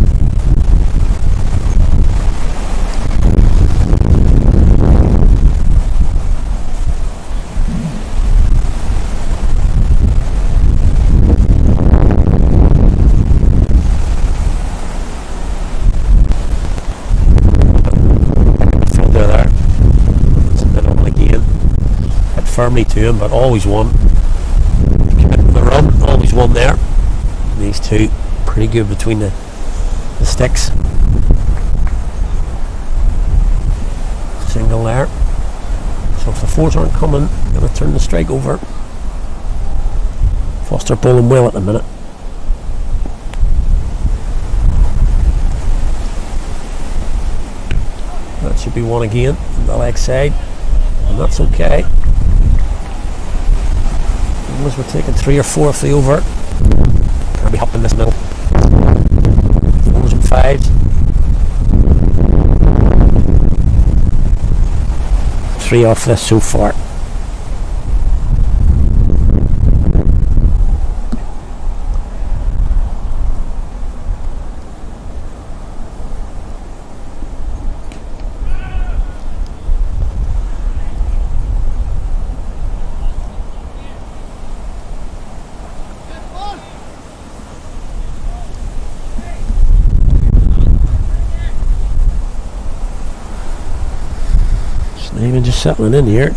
Firmly to him, but always one. Committing the run, always one there. And these two pretty good between the sticks. Single there. So if the 4s aren't coming, I'm going to turn the strike over. Foster bowling well at the minute. That should be 1 again on the leg side, and that's okay. As we're taking 3 or 4 off the over. Can't be hopping this middle. 4s and 5s. 3 off this so far. Even just settling in here.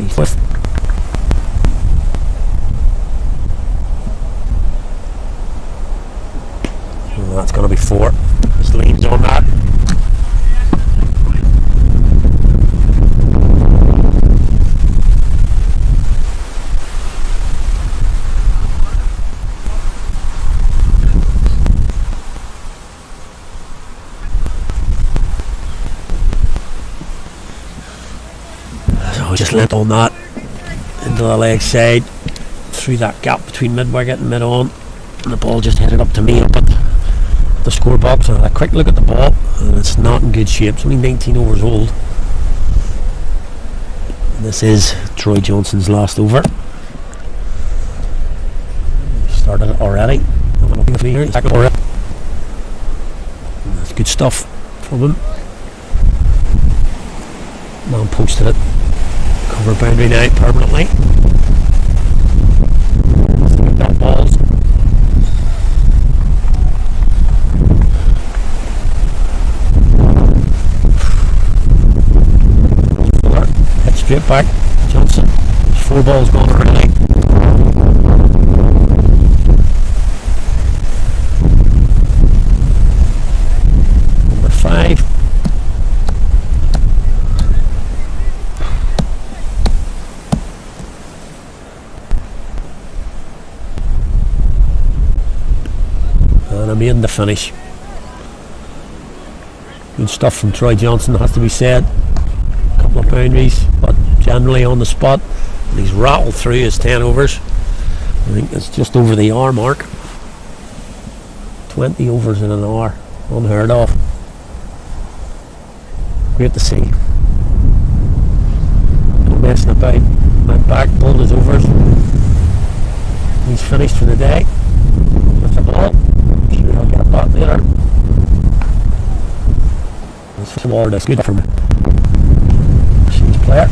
4. Just leans on that. So just leant on that into the leg side through that gap between mid wicket and mid on, and the ball just headed up to me up at the score box. And I had a quick look at the ball, and it's not in good shape. It's only 19 overs old. And this is Troy Johnson's last over. He started it already. That's good stuff from him. Man posted it. Cover boundary now permanently. Got balls. Hit straight back. Johnson. 4 balls gone early. Number 5. And I made the finish. Good stuff from Troy Johnson, has to be said. A couple of boundaries, but generally on the spot. And he's rattled through his 10 overs. I think it's just over the hour mark. 20 overs in an hour. Unheard of. Great to see. No messing about. Went back, pulled his overs. He's finished for the day. With the ball. Sure, I'll get a bat later. This forward is good from She's player.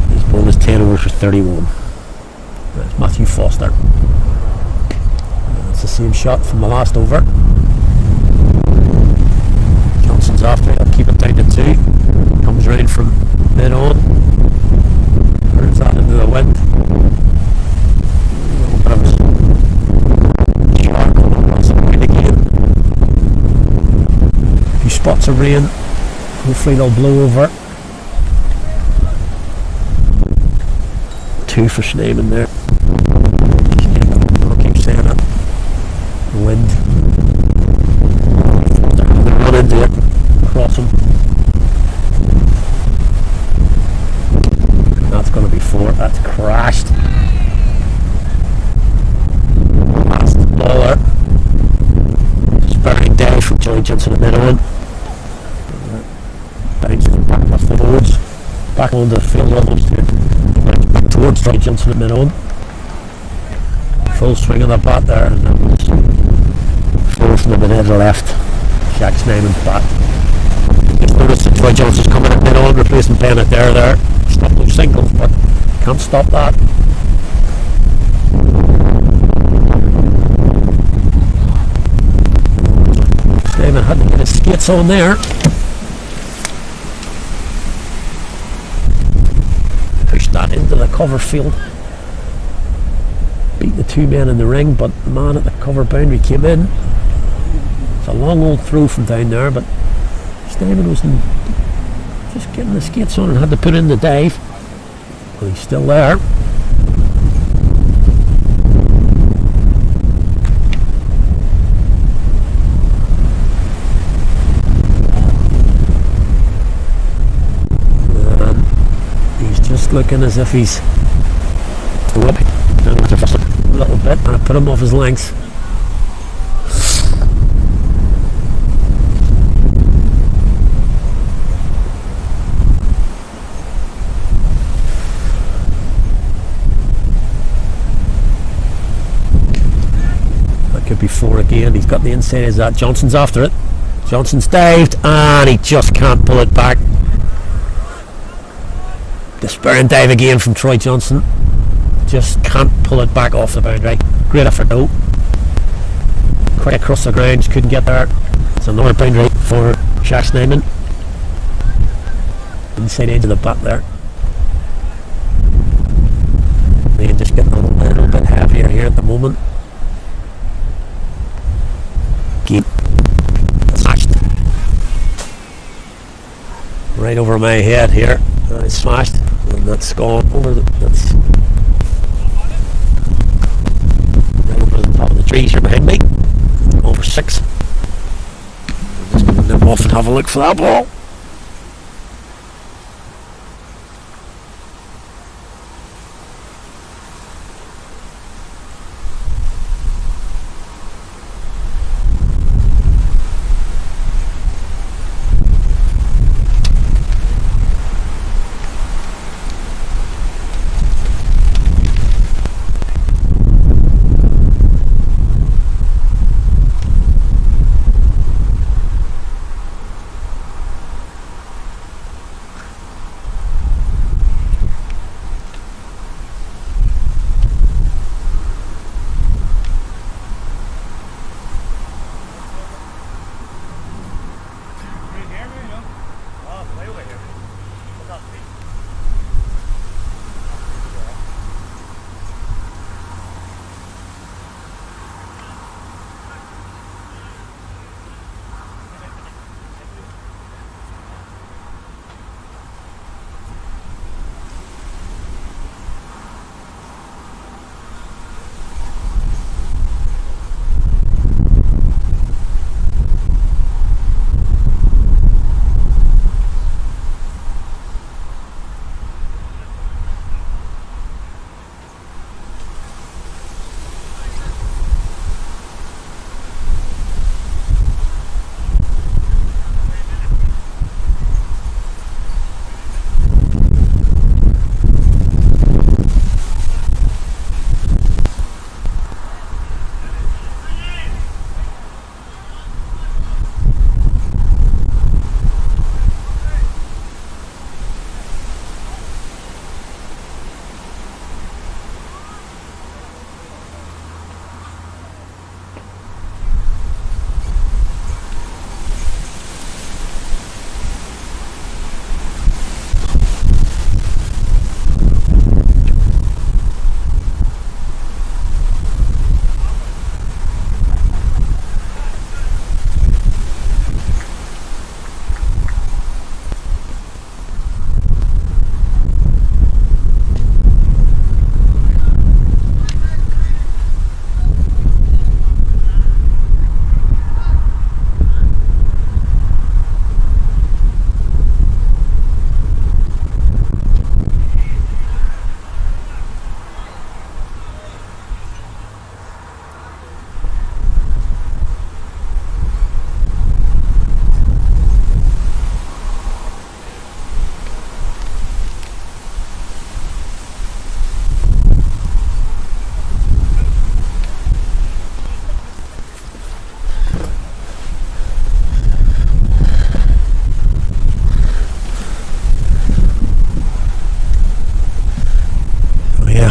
He's bowled his 10 overs for 31. That's Matthew Foster. That's the same shot from the last over. Johnson's after it. I'll keep it down to 2. Comes round from mid on. Turns that into the wind. Spots of rain, hopefully they'll blow over. 2 for Schneemann there. I'll keep saying it. The wind. They run into it, cross him. That's going to be 4. That's crashed. That's the ball there. Spurring down from Joey Johnson at mid on. Bounces back off the boards, back on the field levels back towards Troy Johnson at mid on. Full swing of the bat there, and that was full from the mid to left. Jack Snyman's bat. Just noticed that Troy Johnson's coming at mid on, replacing Bennett there. Stop those singles, but can't stop that. Snyman had to get his skates on there. That into the cover field, beat the 2 men in the ring, but the man at the cover boundary came in. It's a long old throw from down there, but Snyman was just getting the skates on and had to put in the dive. Well, he's still there. Looking as if he's whip a little bit, and I put him off his length. That could be 4 again. He's got the inside as that. Johnson's after it. Johnson's dived and he just can't pull it back. Despairing dive again from Troy Johnson. Just can't pull it back off the boundary. Great effort though. Quite across the ground, just couldn't get there. It's another boundary for Jack Snyman. Inside edge of the bat there. Rain just getting a little bit heavier here at the moment. right over my head here. It's smashed, and that's gone over that's right over the top of the trees here behind me. Over 6. I'm just going to nip off and have a look for that ball.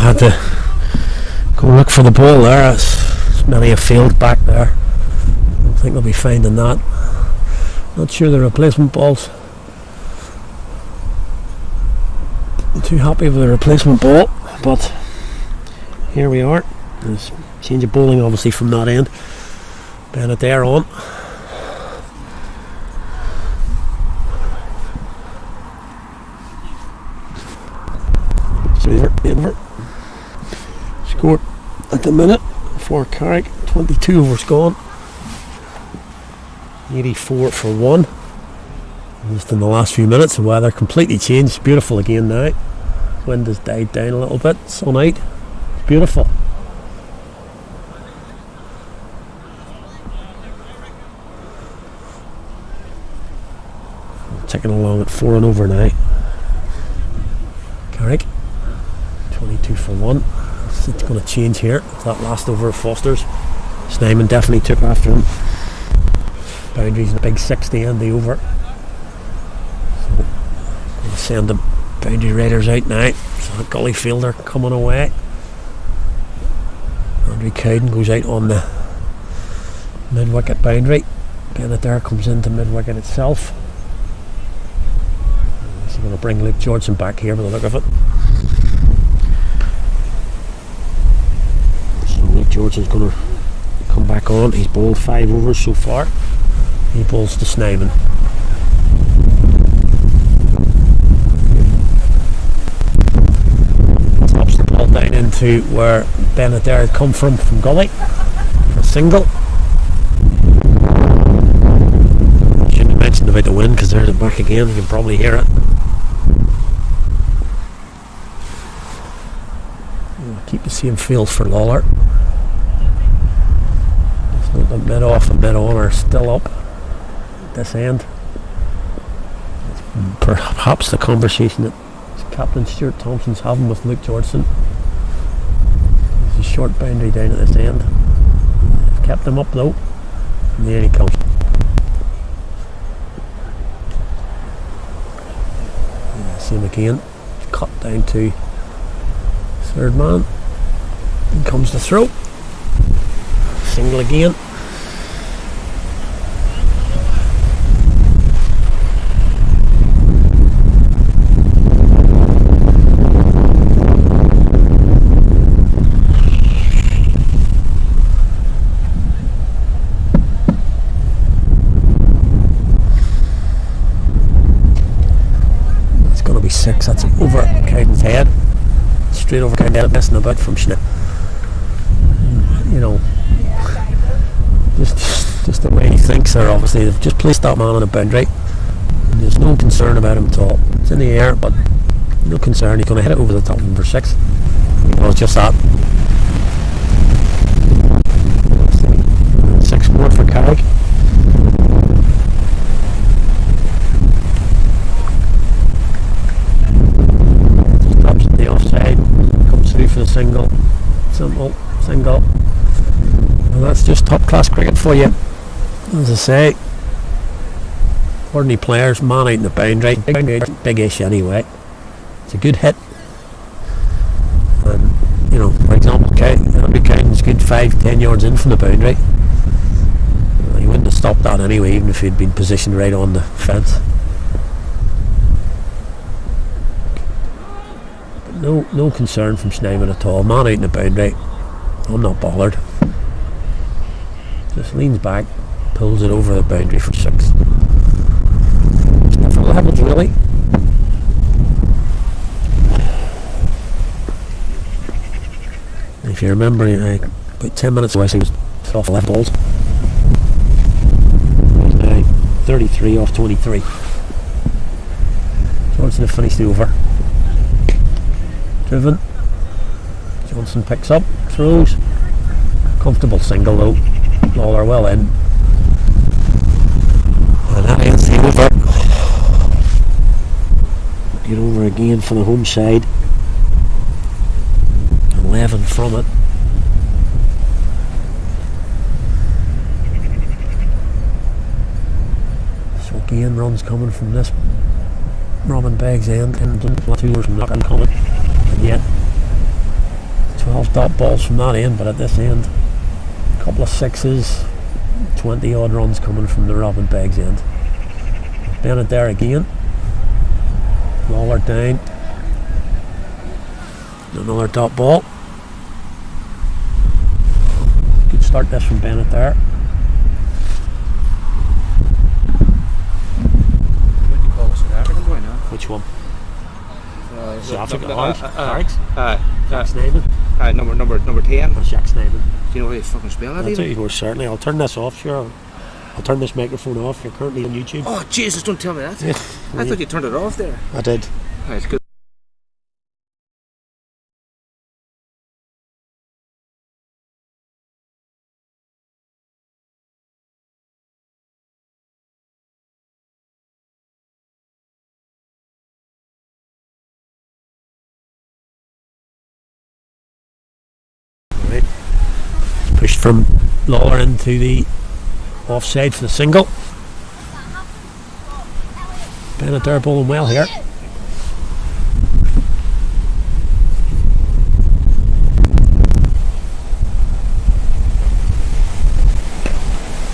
Had to go look for the ball there. It's maybe a field back there. I don't think they'll be finding that. Not sure the replacement balls. I'm too happy with the replacement ball, but here we are. There's change of bowling obviously from that end. Bennett there on. Inver. Scored at the minute for Carrick, 22 overs gone, 84 for 1. Just in the last few minutes the weather completely changed. It's beautiful again now. Wind has died down a little bit, sun out, it's beautiful. Ticking along at 4 and over now. Carrick 22 for 1. It's going to change here. That last over of Foster's, Snyman definitely took after him. Boundaries in a big 60 and the over. So going to send the boundary raiders out now. So that gully fielder coming away. Andrew Cowden goes out on the mid wicket boundary. Bennett there comes into mid wicket itself. So going to bring Luke Georgeson back here by the look of it. Georgeson's going to come back on. He's bowled 5 overs so far. He bowls to Snyman. to where Bennett there had come from Gully. A single. Shouldn't have mentioned about the wind because there's it back again. You can probably hear it. Keep the same field for Lawler. Let's note the mid off and mid on are still up at this end. It's perhaps the conversation that Captain Stuart Thompson's having with Luke Georgeson. There's a short boundary down at this end. Kept him up though. And there he comes. See him again. Cut down to third man. In comes the throw. Single again. It's going to be 6. That's over Cowden's head. Straight over kind of messing about from Schnitt. You know, just the way he thinks there. Obviously, they've just placed that man on a boundary. There's no concern about him at all. It's in the air, but no concern. He's going to hit it over the top of him for 6. You know, it's just that. 6 more for Carrick. For the single, simple single, and that's just top class cricket for you. As I say, ordinary players, man out in the boundary, big-ish anyway. It's a good hit, and you know, for example, Andrew Cowden's good 5-10 yards in from the boundary. He wouldn't have stopped that anyway, even if he'd been positioned right on the fence. No concern from Schneeman at all. Man out in the boundary. I'm not bothered. Just leans back, pulls it over the boundary for 6. There's nothing that happens really. If you remember, about 10 minutes away, he was off left balls. 33 off 23. Johnson have finished the over. Driven. Johnson picks up, throws. Comfortable single though. Lawler well in. And that ends the over. Get over again for the home side. 11 from it. So again, runs coming from this Robin Begg's end, and 2 from that end coming. And yet 12 dot balls from that end, but at this end a couple of 6s, 20 odd runs coming from the Robin Begg's end. Bennett there again. Lawler down. Another dot ball. Good start this from Bennett there. What do you call it, South African boy now? Which one? South African Carrick's? Jack Snyman. Number 10. That's Jack Snyman. Do you know how you fucking spell that? That's it, most certainly. I'll turn this off, sure. I'll turn this microphone off. You're currently on YouTube. Oh Jesus, don't tell me that. Yeah. I thought you turned it off there. I did. Right, good. Right. Pushed from Lawler into the offside for the single. Bennett there bowling well here.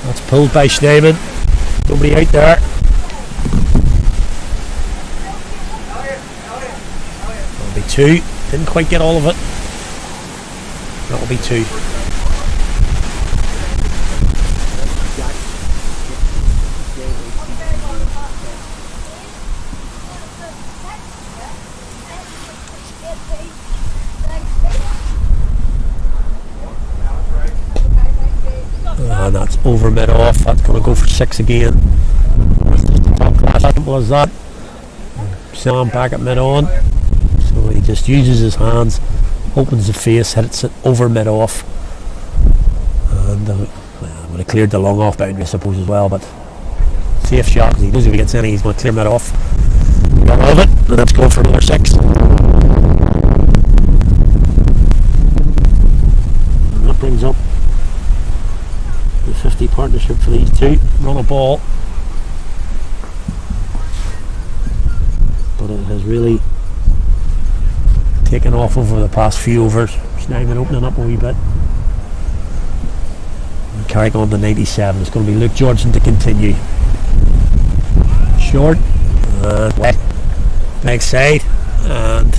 That's pulled by Schneeman. Nobody out there. That'll be 2. Didn't quite get all of it. That'll be 2. over mid off. That's going to go for 6 again. That's just a top class. Simple as that. Sam back at mid on. So he just uses his hands, opens the face, hits it over mid off. And would have cleared the long off boundary, I suppose, as well. But safe shot, because he knows if he gets any, he's going to clear mid off. Got all of it, and let's go for another 6. And that brings up the 50 partnership for these two. Run a ball, but it has really taken off over the past few overs. Snyman opening up a wee bit. And Carrick on the 97. It's going to be Luke Georgeson to continue. Short and wet, leg side, and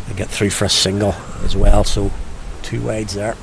they get through for a single as well. So 2 wides there.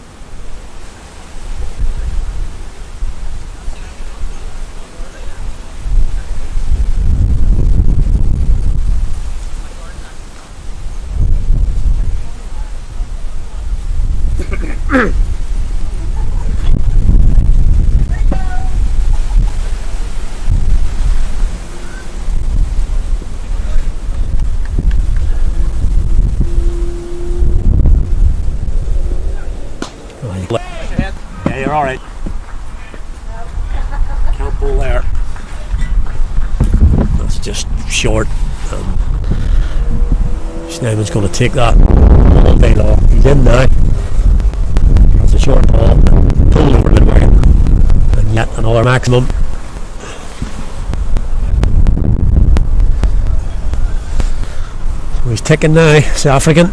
Yeah, you're alright. Can't pull there. That's just short. Snyman's going to take that all day long. He's in now. That's a short ball. Pulled over midway. And yet another maximum. So he's ticking now, South African.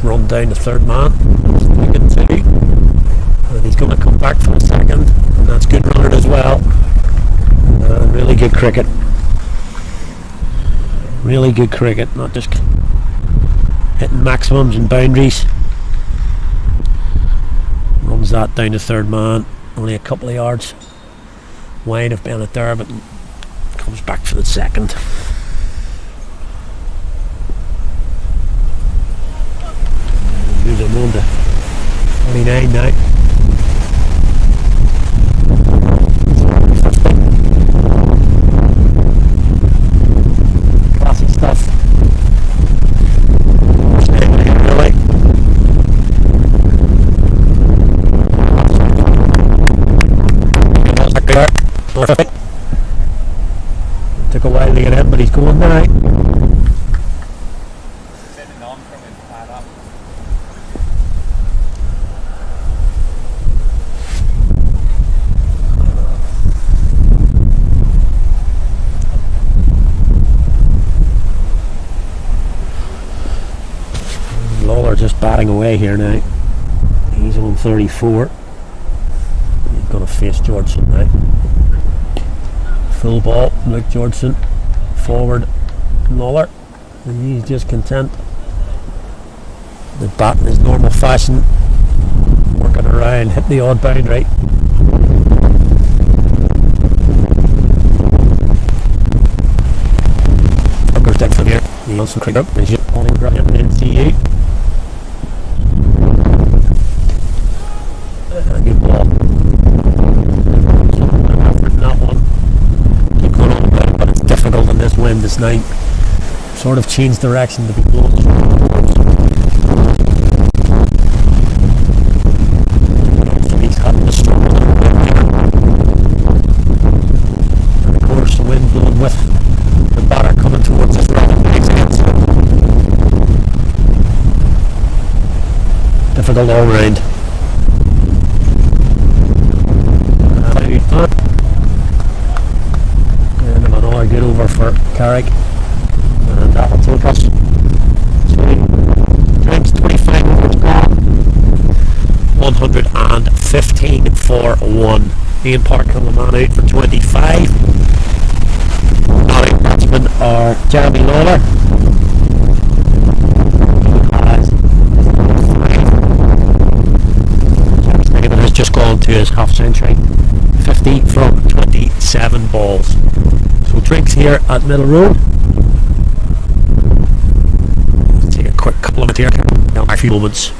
Run down the third man, and he's going to come back for the second, and that's good running as well. Really good cricket, not just hitting maximums and boundaries. Runs that down the third man, only a couple of yards wide of Bennett there, but comes back for the second. I'm on to 49 now. Classic stuff. Really. Perfect. Took a while to get in, but he's going now. Just batting away here now. He's on 34. He's going to face Georgeson now. Full ball, Luke Georgeson. Forward, Lawler. And he's just content. The bat in his normal fashion. Working around, hit the odd boundary. Fuckers dead from here. He also cricket up. He's on ground in NCU. Good ball. That one. Keep going on about it, but it's difficult in this wind. This night sort of changed direction to be blown. He's having to struggle a little bit here. And of course the wind blowing with the batter coming towards his right legs against him. Difficult all round. And another good over for Carrick, and that will take us to drinks 25 overs gone, 115 for 1. Ian Parker on the man out for 25. Our batsmen are Jeremy Lawler, has just gone to his half century, 50 from 27 balls. So drinks here at Middle Road. minute here. A few moments.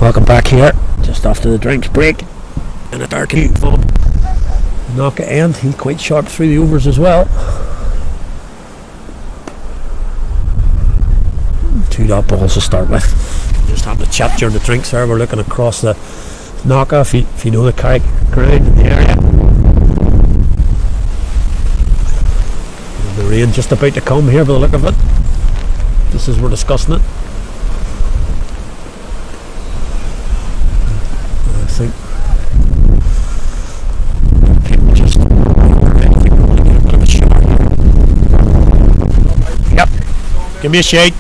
Welcome back here, just after the drinks break in a darky knock at end. He's quite sharp through the overs as well. 2 balls to start with. Just having a chat during the drinks there. We're looking across the Knocka, if you know the Carrick ground in the area. The rain just about to come here by the look of it. Just as we're discussing it. I think people just get a bit of a shower. Yep. Give me a shake.